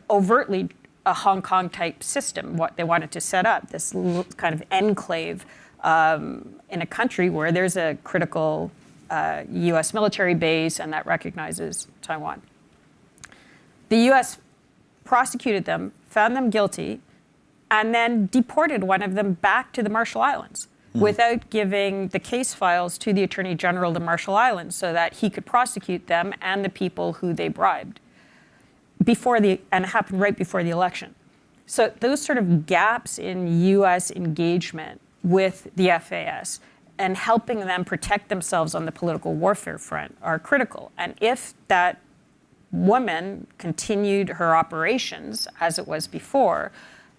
overtly a Hong Kong type system, what they wanted to set up, this kind of enclave in a country where there's a critical US military base and that recognizes Taiwan. The US prosecuted them, found them guilty, and then deported one of them back to the Marshall Islands without giving the case files to the Attorney General of the Marshall Islands so that he could prosecute them and the people who they bribed. And it happened right before the election. So those sort of gaps in US engagement with the FAS and helping them protect themselves on the political warfare front are critical. And if that woman continued her operations as it was before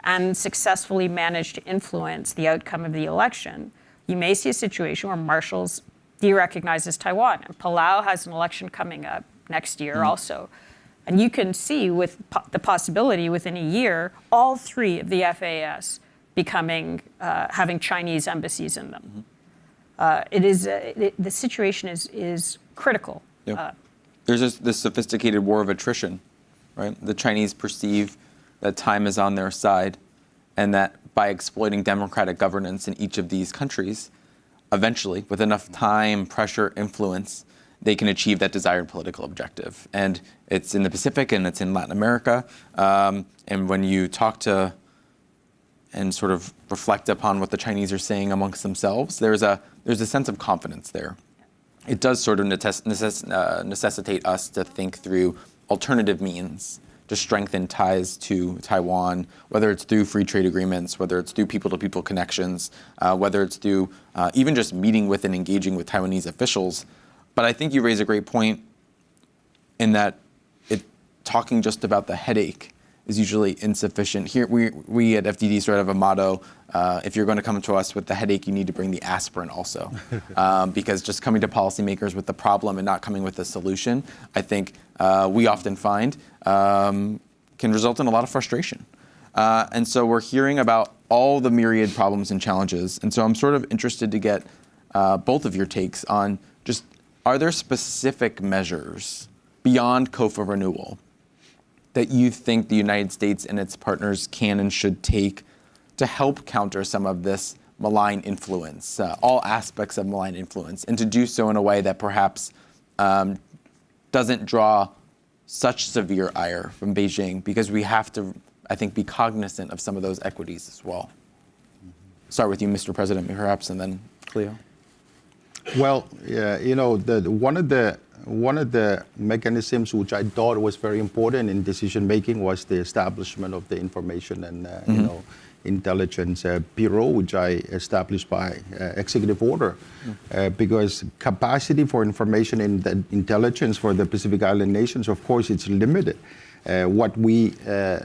and successfully managed to influence the outcome of the election, you may see a situation where Marshall's de-recognizes Taiwan. And Palau has an election coming up next year also. And you can see with the possibility within a year, all three of the FAS becoming, having Chinese embassies in them. The situation is critical. Yep. There's this sophisticated war of attrition, right? The Chinese perceive that time is on their side and that by exploiting democratic governance in each of these countries, eventually, with enough time, pressure, influence, they can achieve that desired political objective. And it's in the Pacific and it's in Latin America. And when you talk to and sort of reflect upon what the Chinese are saying amongst themselves, there's a sense of confidence there. It does sort of necessitate us to think through alternative means to strengthen ties to Taiwan, whether it's through free trade agreements, whether it's through people-to-people connections, whether it's through even just meeting with and engaging with Taiwanese officials. But I think you raise a great point in that talking just about the headache is usually insufficient. Here, we at FDD sort of have a motto, if you're going to come to us with the headache, you need to bring the aspirin also. Because just coming to policymakers with the problem and not coming with a solution, I think we often find can result in a lot of frustration. And so we're hearing about all the myriad problems and challenges. And so I'm sort of interested to get both of your takes on just, are there specific measures beyond COFA renewal that you think the United States and its partners can and should take to help counter some of this malign influence, all aspects of malign influence, and to do so in a way that perhaps doesn't draw such severe ire from Beijing, because we have to, I think, be cognizant of some of those equities as well. Start with you, Mr. President, perhaps, and then Cleo. Well, you know, one of the mechanisms which I thought was very important in decision making was the establishment of the Information and you know, Intelligence Bureau, which I established by executive order, because capacity for information and intelligence for the Pacific Island nations, of course, it's limited. What we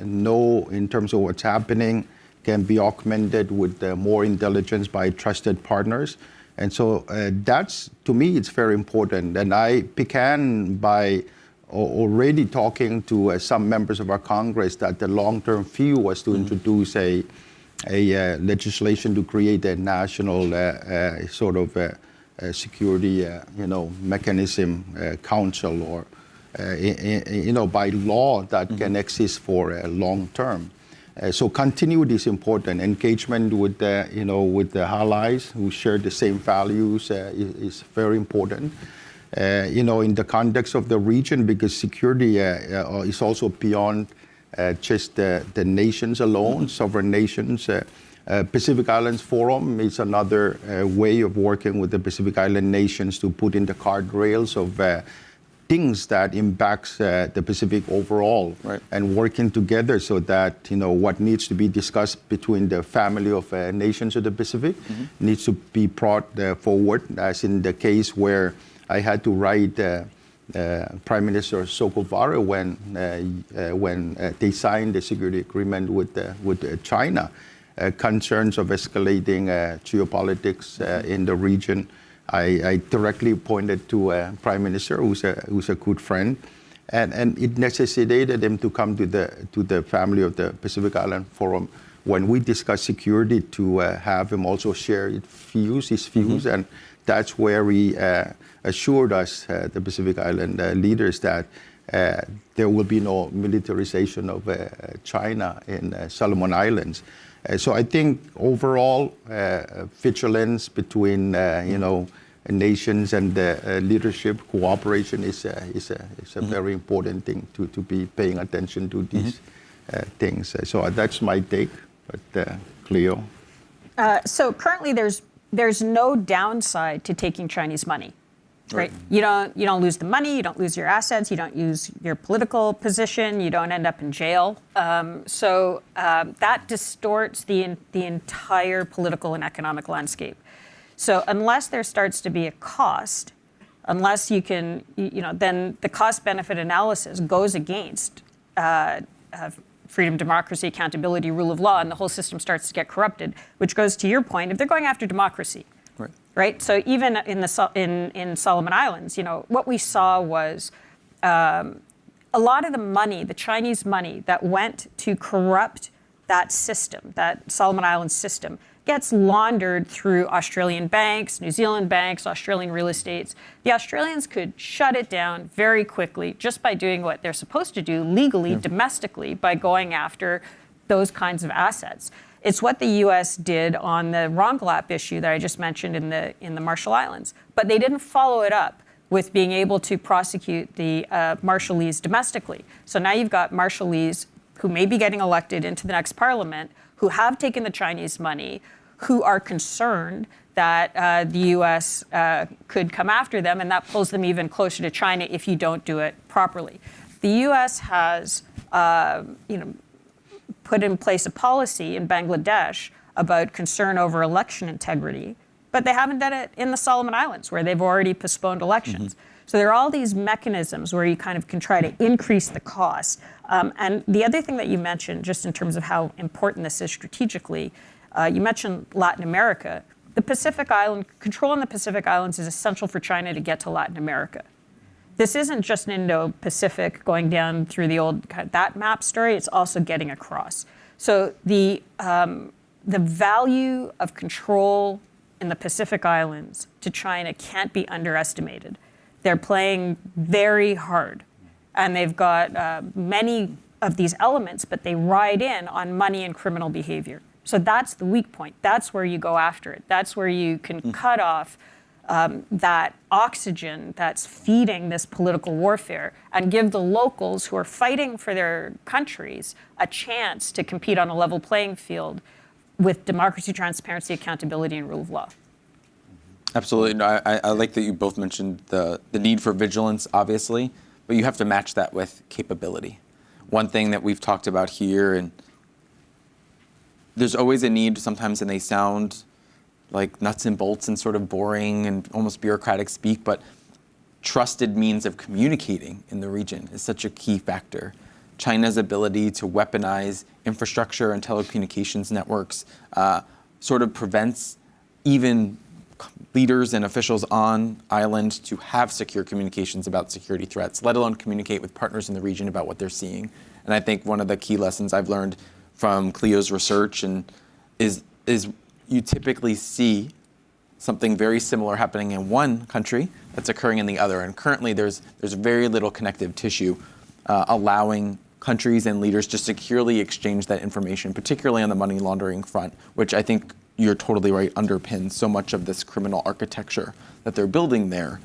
know in terms of what's happening can be augmented with more intelligence by trusted partners. And so that's, to me, it's very important. And I began by already talking to some members of our Congress that the long-term view was to introduce a legislation to create a national sort of security, you know, mechanism, council, or you know, by law that can exist for a long term. So continuity is important. Engagement with you know, with the allies who share the same values is very important. You know, in the context of the region, because security is also beyond just the nations alone, sovereign nations. Pacific Islands Forum is another way of working with the Pacific Island nations to put in the guardrails of things that impacts the Pacific overall, right, and working together so that, you know, what needs to be discussed between the family of nations of the Pacific needs to be brought forward, as in the case where I had to write Prime Minister Sokovara when they signed the security agreement with China, concerns of escalating geopolitics in the region. I directly pointed to a Prime Minister who's a good friend, and it necessitated him to come to the family of the Pacific Island Forum when we discussed security, to have him also share his views, and that's where he assured us, the Pacific Island leaders, that there will be no militarization of China in Solomon Islands. So I think overall vigilance between nations and leadership cooperation is a very important thing to be paying attention to these things. So that's my take. But Cleo. So currently, there's no downside to taking Chinese money, right? You don't lose the money, you don't lose your assets, you don't use your political position, you don't end up in jail. So that distorts the entire political and economic landscape. So unless there starts to be a cost, unless you can, then the cost-benefit analysis goes against freedom, democracy, accountability, rule of law, and the whole system starts to get corrupted, which goes to your point, if they're going after democracy, right? So even in Solomon Islands, what we saw was a lot of the money, the Chinese money that went to corrupt that system, that Solomon Islands system, gets laundered through Australian banks, New Zealand banks, Australian real estates. The Australians could shut it down very quickly just by doing what they're supposed to do legally, domestically, by going after those kinds of assets. It's what the U.S. did on the Rongelap issue that I just mentioned in the Marshall Islands. But they didn't follow it up with being able to prosecute the Marshallese domestically. So now you've got Marshallese who may be getting elected into the next parliament, who have taken the Chinese money, who are concerned that the U.S. Could come after them, and that pulls them even closer to China if you don't do it properly. The U.S. has, put in place a policy in Bangladesh about concern over election integrity, but they haven't done it in the Solomon Islands, where they've already postponed elections. So there are all these mechanisms where you kind of can try to increase the cost. And the other thing that you mentioned, just in terms of how important this is strategically, you mentioned Latin America. The Pacific Island, control in the Pacific Islands is essential for China to get to Latin America. This isn't just an Indo-Pacific going down through the old, that map story, it's also getting across. So the value of control in the Pacific Islands to China can't be underestimated. They're playing very hard, and they've got many of these elements, but they ride in on money and criminal behavior. So that's the weak point. That's where you go after it. That's where you can cut off that oxygen that's feeding this political warfare and give the locals who are fighting for their countries a chance to compete on a level playing field with democracy, transparency, accountability, and rule of law. Absolutely. No, I like that you both mentioned the need for vigilance, obviously, but you have to match that with capability. One thing that we've talked about here, and there's always a need sometimes, and they sound like nuts and bolts and sort of boring and almost bureaucratic speak, but trusted means of communicating in the region is such a key factor. China's ability to weaponize infrastructure and telecommunications networks sort of prevents even leaders and officials on island to have secure communications about security threats, let alone communicate with partners in the region about what they're seeing. And I think one of the key lessons I've learned from Cleo's research is you typically see something very similar happening in one country that's occurring in the other. And currently there's very little connective tissue allowing countries and leaders to securely exchange that information, particularly on the money laundering front, which I think you're totally right, underpins so much of this criminal architecture that they're building there.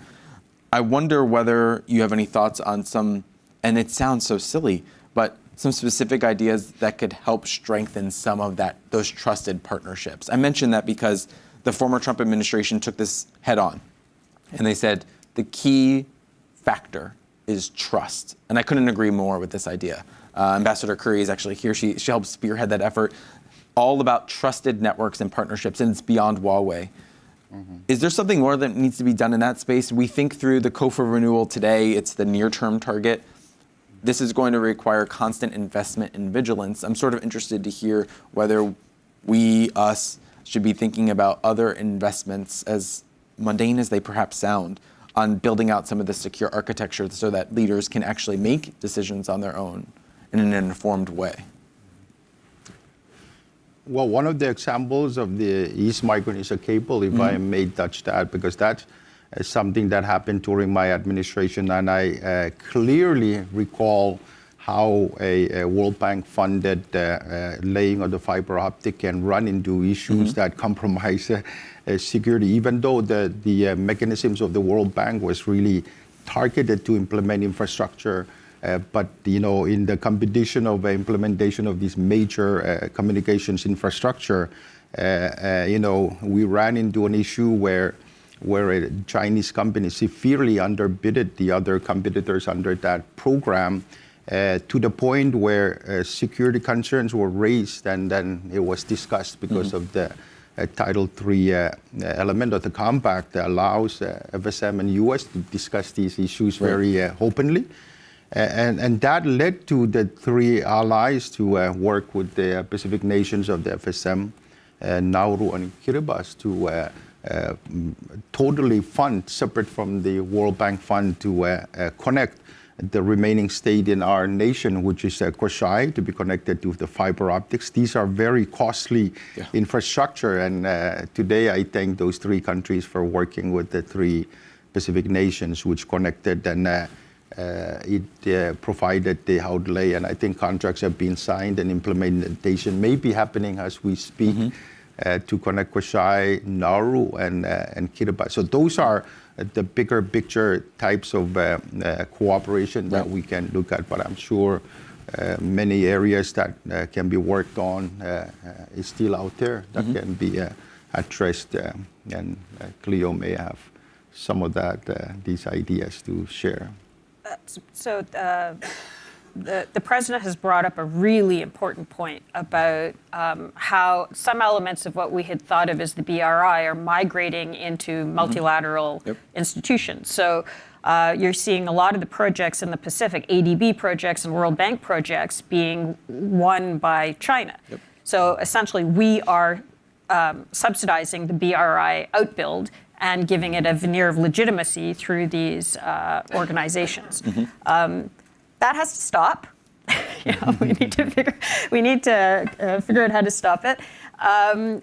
I wonder whether you have any thoughts on some, and it sounds so silly, but some specific ideas that could help strengthen some of those trusted partnerships. I mention that because the former Trump administration took this head on, and they said the key factor is trust. And I couldn't agree more with this idea. Ambassador Curry is actually here. She helped spearhead that effort, all about trusted networks and partnerships, and it's beyond Huawei. Is there something more that needs to be done in that space? We think through the COFA renewal today, it's the near-term target. This is going to require constant investment and vigilance. I'm sort of interested to hear whether us, should be thinking about other investments, as mundane as they perhaps sound, on building out some of the secure architecture so that leaders can actually make decisions on their own in an informed way. Well, one of the examples of the East Micronesia cable, if I may touch that, because that's something that happened during my administration, and I clearly recall how a World Bank funded laying of the fiber optic can run into issues that compromise security, even though the mechanisms of the World Bank was really targeted to implement infrastructure. But in the competition of implementation of this major communications infrastructure, we ran into an issue where a Chinese company severely underbidded the other competitors under that program, to the point where security concerns were raised, and then it was discussed because of the Title III element of the compact that allows FSM and US to discuss these issues very openly. And that led to the three allies to work with the Pacific nations of the FSM, Nauru and Kiribati, to totally fund, separate from the World Bank fund, to connect the remaining state in our nation, which is Coercion, to be connected to the fiber optics. These are very costly infrastructure, and today I thank those three countries for working with the three Pacific nations, which connected, and it provided the outlay, and I think contracts have been signed and implementation may be happening as we speak to connect Coercion, Nauru, and Kiribati. So those are the bigger picture types of cooperation that we can look at, but I'm sure many areas that can be worked on is still out there that can be addressed, and Cleo may have some of these ideas to share. So the president has brought up a really important point about how some elements of what we had thought of as the BRI are migrating into multilateral institutions. So you're seeing a lot of the projects in the Pacific, ADB projects and World Bank projects, being won by China. So essentially, we are subsidizing the BRI outbuild and giving it a veneer of legitimacy through these organizations. That has to stop. We need to figure out how to stop it.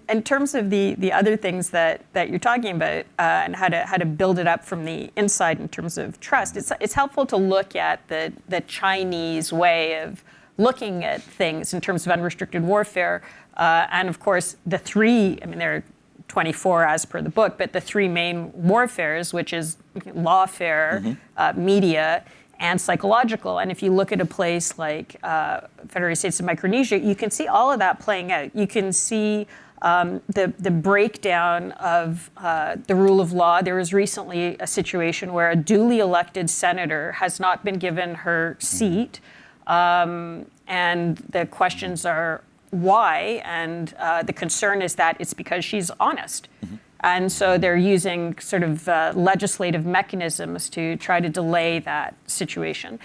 In terms of the other things that you're talking about, and how to build it up from the inside in terms of trust, it's helpful to look at the Chinese way of looking at things in terms of unrestricted warfare, and of course the three. I mean, there are 24 as per the book, but the three main warfares, which is lawfare, media, and psychological. And if you look at a place like Federated States of Micronesia, you can see all of that playing out. You can see the breakdown of the rule of law. There was recently a situation where a duly elected senator has not been given her seat, and the questions are why, and the concern is that it's because she's honest. And so they're using sort of legislative mechanisms to try to delay that situation.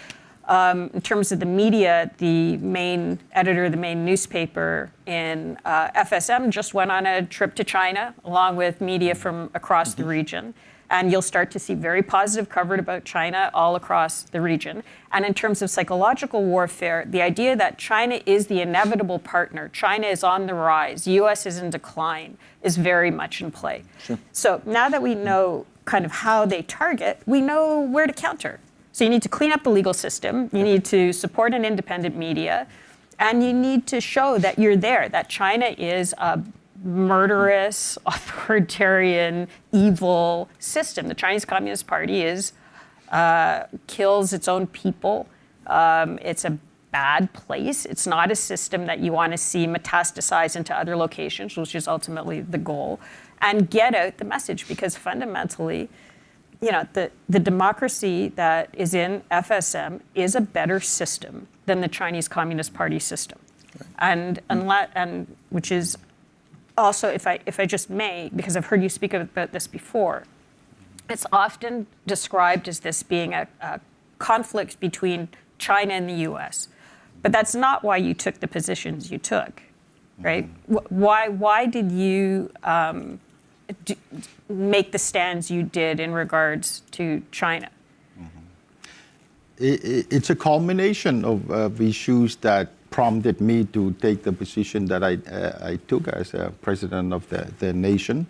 In terms of the media, the main editor of the main newspaper in FSM just went on a trip to China, along with media from across the region. And you'll start to see very positive coverage about China all across the region. And in terms of psychological warfare, the idea that China is the inevitable partner, China is on the rise, US is in decline, is very much in play. So now that we know kind of how they target, we know where to counter. So you need to clean up the legal system, you need to support an independent media, and you need to show that you're there, that China is a murderous, authoritarian, evil system. The Chinese Communist Party kills its own people. It's a bad place. It's not a system that you want to see metastasize into other locations, which is ultimately the goal. And get out the message, because fundamentally, the democracy that is in FSM is a better system than the Chinese Communist Party system, and which is also, if I just may, because I've heard you speak about this before, it's often described as this being a conflict between China and the US. But that's not why you took the positions you took, right? Why did you make the stands you did in regards to China? It's a culmination of issues that prompted me to take the position that I took as president of the nation.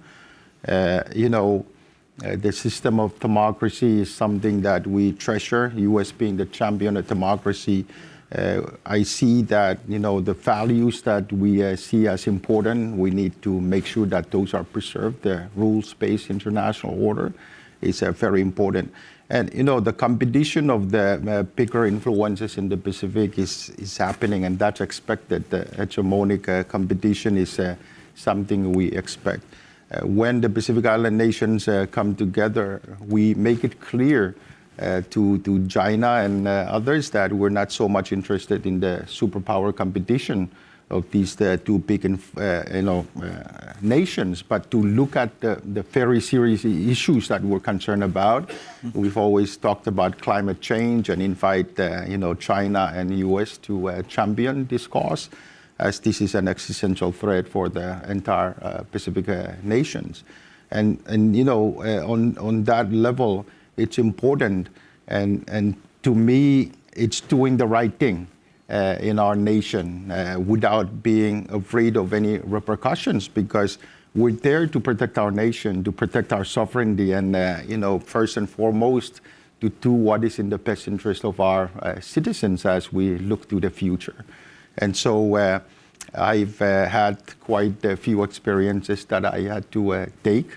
The system of democracy is something that we treasure. U.S. being the champion of democracy, I see that the values that we see as important, we need to make sure that those are preserved. The rules-based international order is very important. And the competition of the bigger influences in the Pacific is happening, and that's expected. The hegemonic competition is something we expect. When the Pacific Island nations come together, we make it clear to China and others that we're not so much interested in the superpower competition of these two big nations, but to look at the very serious issues that we're concerned about. We've always talked about climate change and invite China and U.S. to champion this cause, as this is an existential threat for the entire Pacific nations. And on that level, it's important. And to me, it's doing the right thing in our nation without being afraid of any repercussions, because we're there to protect our nation, to protect our sovereignty, and first and foremost, to do what is in the best interest of our citizens as we look to the future. And so I've had quite a few experiences that I had to take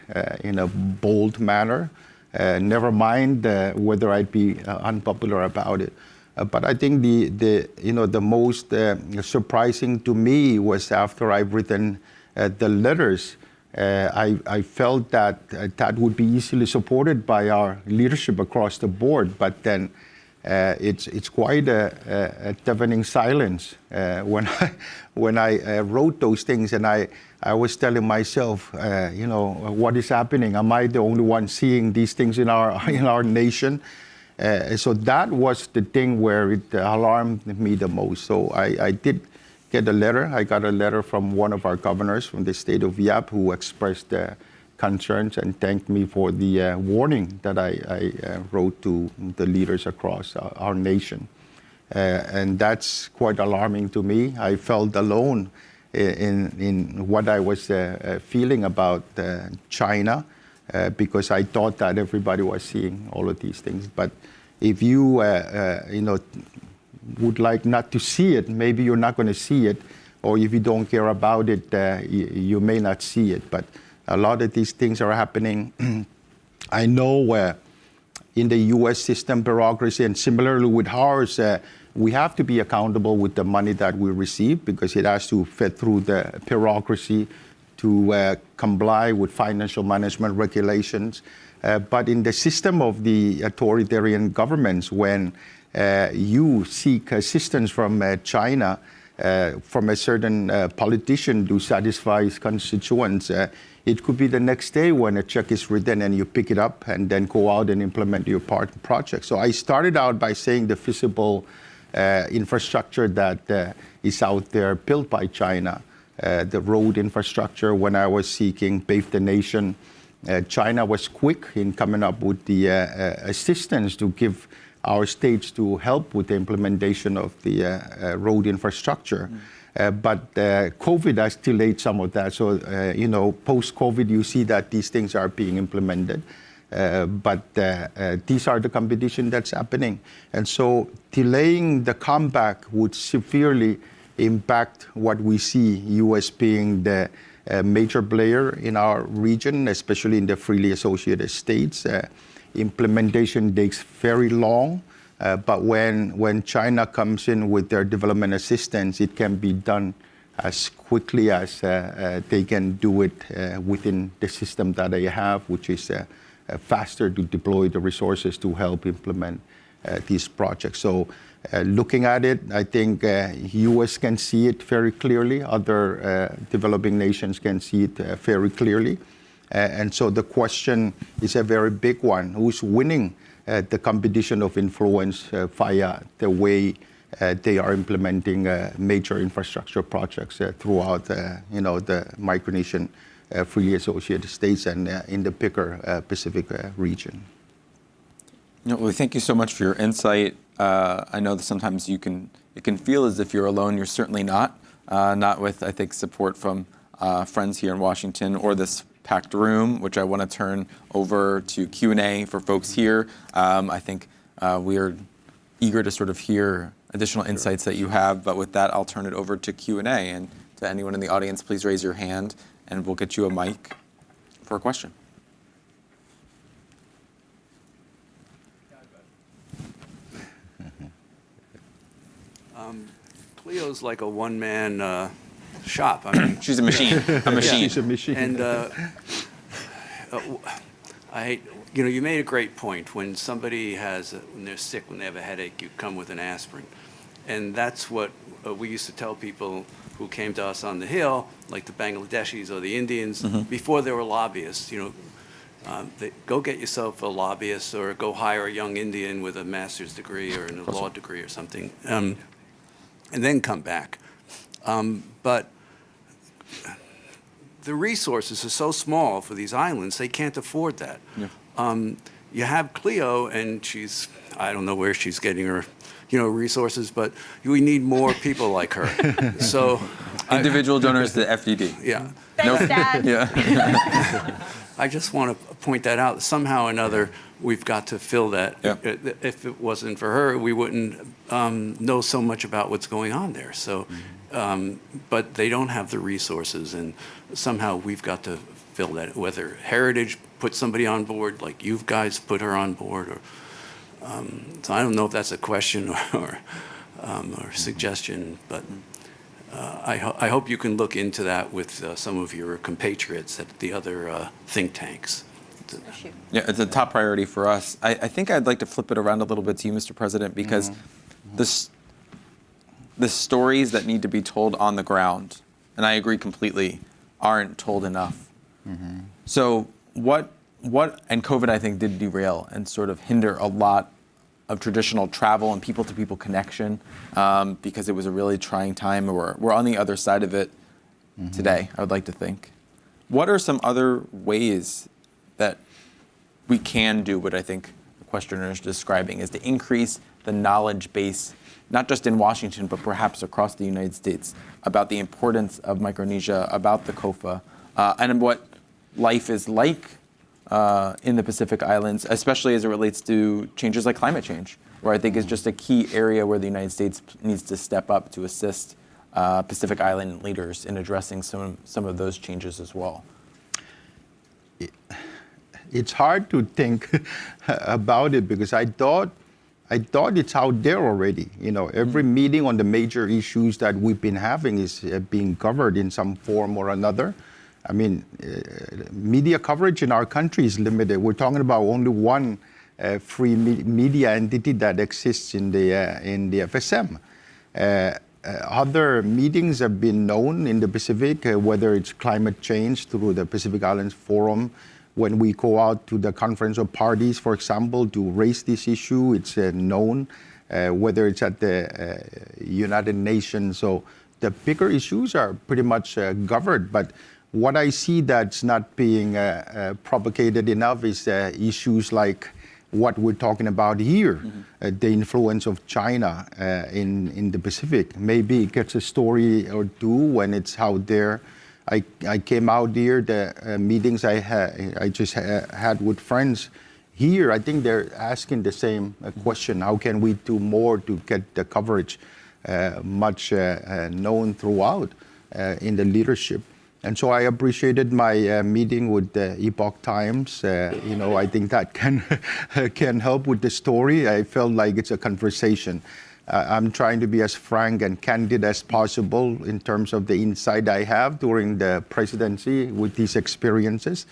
in a bold manner. Never mind whether I'd be unpopular about it. But I think the most surprising to me was after I've written the letters. I felt that that would be easily supported by our leadership across the board, but then it's quite a deafening silence when I wrote those things, and I was telling myself, what is happening? Am I the only one seeing these things in our nation? So that was the thing where it alarmed me the most. So I did get a letter. I got a letter from one of our governors from the state of Yap who expressed concerns and thanked me for the warning that I wrote to the leaders across our nation. And that's quite alarming to me. I felt alone in what I was feeling about China because I thought that everybody was seeing all of these things. But if you would like not to see it, maybe you're not going to see it, or if you don't care about it, you may not see it. But a lot of these things are happening. I know in the U.S. system bureaucracy, and similarly with ours, we have to be accountable with the money that we receive because it has to fit through the bureaucracy to comply with financial management regulations. But in the system of the authoritarian governments, when you seek assistance from China, from a certain politician to satisfy his constituents, it could be the next day when a check is written and you pick it up and then go out and implement your project. So I started out by saying the feasible infrastructure that is out there built by China, the road infrastructure. When I was seeking Pave the Nation, China was quick in coming up with the assistance to give our states to help with the implementation of the road infrastructure. But COVID has delayed some of that. So, post-COVID, you see that these things are being implemented. But these are the competition that's happening. And so delaying the comeback would severely impact what we see U.S. being the major player in our region, especially in the freely associated states. Implementation takes very long, but when China comes in with their development assistance, it can be done as quickly as they can do it within the system that they have, which is faster to deploy the resources to help implement these projects. So looking at it, I think U.S. can see it very clearly. Other developing nations can see it very clearly. And so the question is a very big one. Who's winning the competition of influence via the way they are implementing major infrastructure projects throughout the Micronesian freely associated states and in the bigger Pacific region? Well, thank you so much for your insight. I know that sometimes it can feel as if you're alone. You're certainly not. Not with, I think, support from friends here in Washington or this packed room, which I want to turn over to Q&A for folks here. I think we are eager to sort of hear additional insights that you have, but with that, I'll turn it over to Q&A. And to anyone in the audience, please raise your hand, and we'll get you a mic for a question. Cleo's like a one-man shop. I mean, She's a machine. A machine. She's a machine. and you made a great point. When somebody when they're sick, when they have a headache, you come with an aspirin, and that's what we used to tell people who came to us on the Hill, like the Bangladeshis or the Indians, before they were lobbyists. Go get yourself a lobbyist, or go hire a young Indian with a master's degree or a law degree or something. And then come back. But the resources are so small for these islands, they can't afford that. Yeah. You have Cleo, and I don't know where she's getting her resources, but we need more people like her. So Individual donors to the FDD. Yeah. Thanks, Dad. Yeah. I just want to point that out. Somehow or another, we've got to fill that. Yeah. If it wasn't for her, we wouldn't know so much about what's going on there. So, but they don't have the resources, and somehow we've got to fill that. Whether Heritage put somebody on board, like you guys put her on board, or so I don't know if that's a question or suggestion, but. I hope you can look into that with some of your compatriots at the other think tanks. Yeah, it's a top priority for us. I think I'd like to flip it around a little bit to you, Mr. President, because the stories that need to be told on the ground, and I agree completely, aren't told enough. So what and COVID, I think, did derail and sort of hinder a lot of traditional travel and people-to-people connection, because it was a really trying time. We're on the other side of it today, I would like to think. What are some other ways that we can do what I think the questioner is describing, is to increase the knowledge base, not just in Washington, but perhaps across the United States, about the importance of Micronesia, about the COFA, and what life is like in the Pacific Islands, especially as it relates to changes like climate change, where I think is just a key area where the United States needs to step up to assist Pacific Island leaders in addressing some of those changes as well. It's hard to think about it because I thought it's out there already. Every meeting on the major issues that we've been having is being covered in some form or another. I mean, media coverage in our country is limited. We're talking about only one free media entity that exists in the FSM. Other meetings have been known in the Pacific, whether it's climate change through the Pacific Islands Forum. When we go out to the Conference of Parties, for example, to raise this issue, it's known, whether it's at the United Nations. So the bigger issues are pretty much covered. But what I see that's not being propagated enough is issues like what we're talking about here, the influence of China in the Pacific. Maybe it gets a story or two when it's out there. I came out here, the meetings I just had with friends here, I think they're asking the same question. How can we do more to get the coverage much known throughout in the leadership? And so I appreciated my meeting with the Epoch Times. I think that can help with the story. I felt like it's a conversation. I'm trying to be as frank and candid as possible in terms of the insight I have during the presidency with these experiences.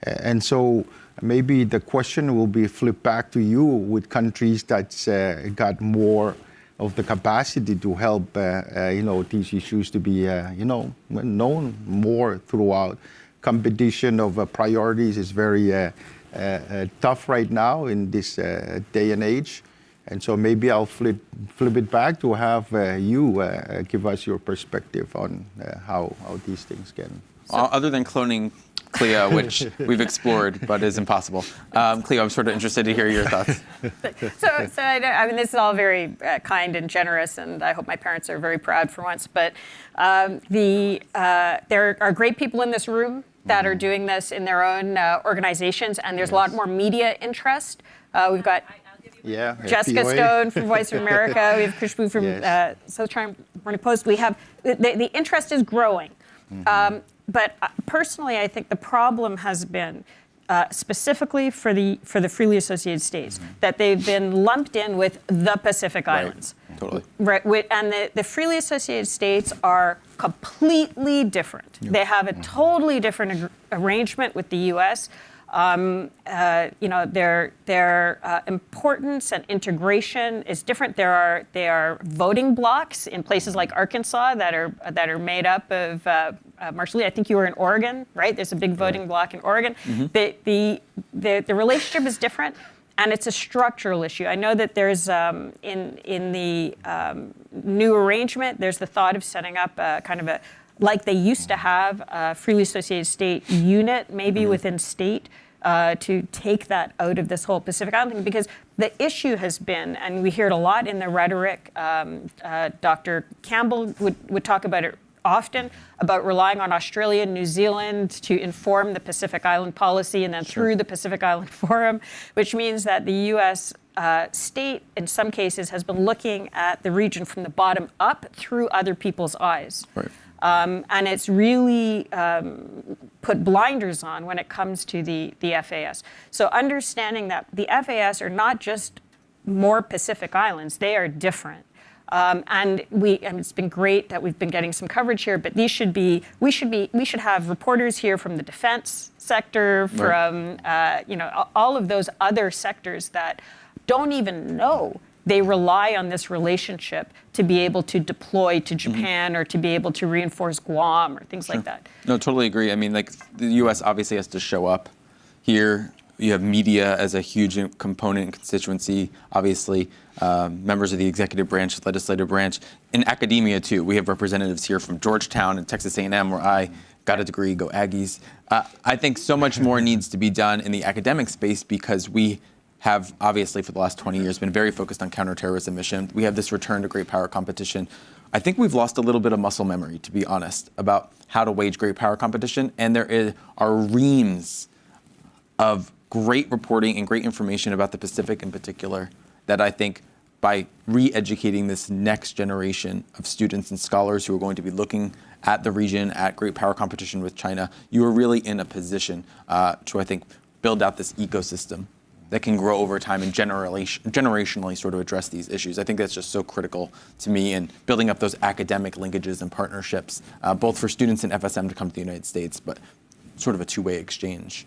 And so maybe the question will be flipped back to you with countries that's got more of the capacity to help, these issues to be, known more throughout. Competition of priorities is very tough right now in this day and age. And so maybe I'll flip it back to have you give us your perspective on how these things can. Other than cloning Cleo, which we've explored but is impossible. Cleo, I'm sort of interested to hear your thoughts. So I mean, this is all very kind and generous, and I hope my parents are very proud for once. But there are great people in this room that are doing this in their own organizations, and there's a lot more media interest. We've got Jessica FPOA. Stone from Voice of America. We have Khushbu from Yes. South China Morning Post. We have the interest is growing, but personally, I think the problem has been specifically for the freely associated states that they've been lumped in with the Pacific Islands. Totally. Right, and the freely associated states are completely different. They have a totally different arrangement with the U.S. Their importance and integration is different. They are voting blocks in places like Arkansas that are made up of Marshall. I think you were in Oregon, right? There's a big voting block in Oregon. The relationship is different. And it's a structural issue. I know that there's, in the new arrangement, there's the thought of setting up like they used to have, a freely associated state unit, maybe within state, to take that out of this whole Pacific Island thing. Because the issue has been, and we hear it a lot in the rhetoric, Dr. Campbell would talk about it often, about relying on Australia and New Zealand to inform the Pacific Island policy, and then through the Pacific Island Forum, which means that the U.S. State, in some cases, has been looking at the region from the bottom up through other people's eyes. Right. And it's really put blinders on when it comes to the FAS. So understanding that the FAS are not just more Pacific Islands, they are different. And it's been great that we've been getting some coverage here, but we should have reporters here from the defense sector, from all of those other sectors that don't even know they rely on this relationship to be able to deploy to Japan or to be able to reinforce Guam or things like that. No, totally agree. I mean, like, the U.S. obviously has to show up here. You have media as a huge component and constituency, obviously, members of the executive branch, legislative branch. In academia, too, we have representatives here from Georgetown and Texas A&M, where I got a degree, go Aggies. I think so much more needs to be done in the academic space because we have, obviously, for the last 20 years, been very focused on counterterrorism mission. We have this return to great power competition. I think we've lost a little bit of muscle memory, to be honest, about how to wage great power competition, and there are reams of great reporting and great information about the Pacific in particular that I think by re-educating this next generation of students and scholars who are going to be looking at the region, at great power competition with China, you are really in a position to, I think, build out this ecosystem that can grow over time and generationally sort of address these issues. I think that's just so critical to me in building up those academic linkages and partnerships, both for students in FSM to come to the United States, but sort of a two-way exchange.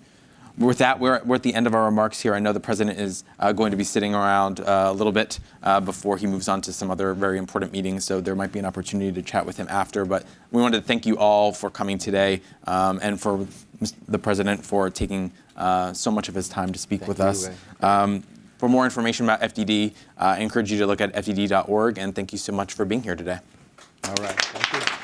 With that, we're at the end of our remarks here. I know the president is going to be sitting around a little bit before he moves on to some other very important meetings, so there might be an opportunity to chat with him after. But we wanted to thank you all for coming today and for the president for taking so much of his time to speak with us. For more information about FDD, I encourage you to look at fdd.org, and thank you so much for being here today. All right. Thank you.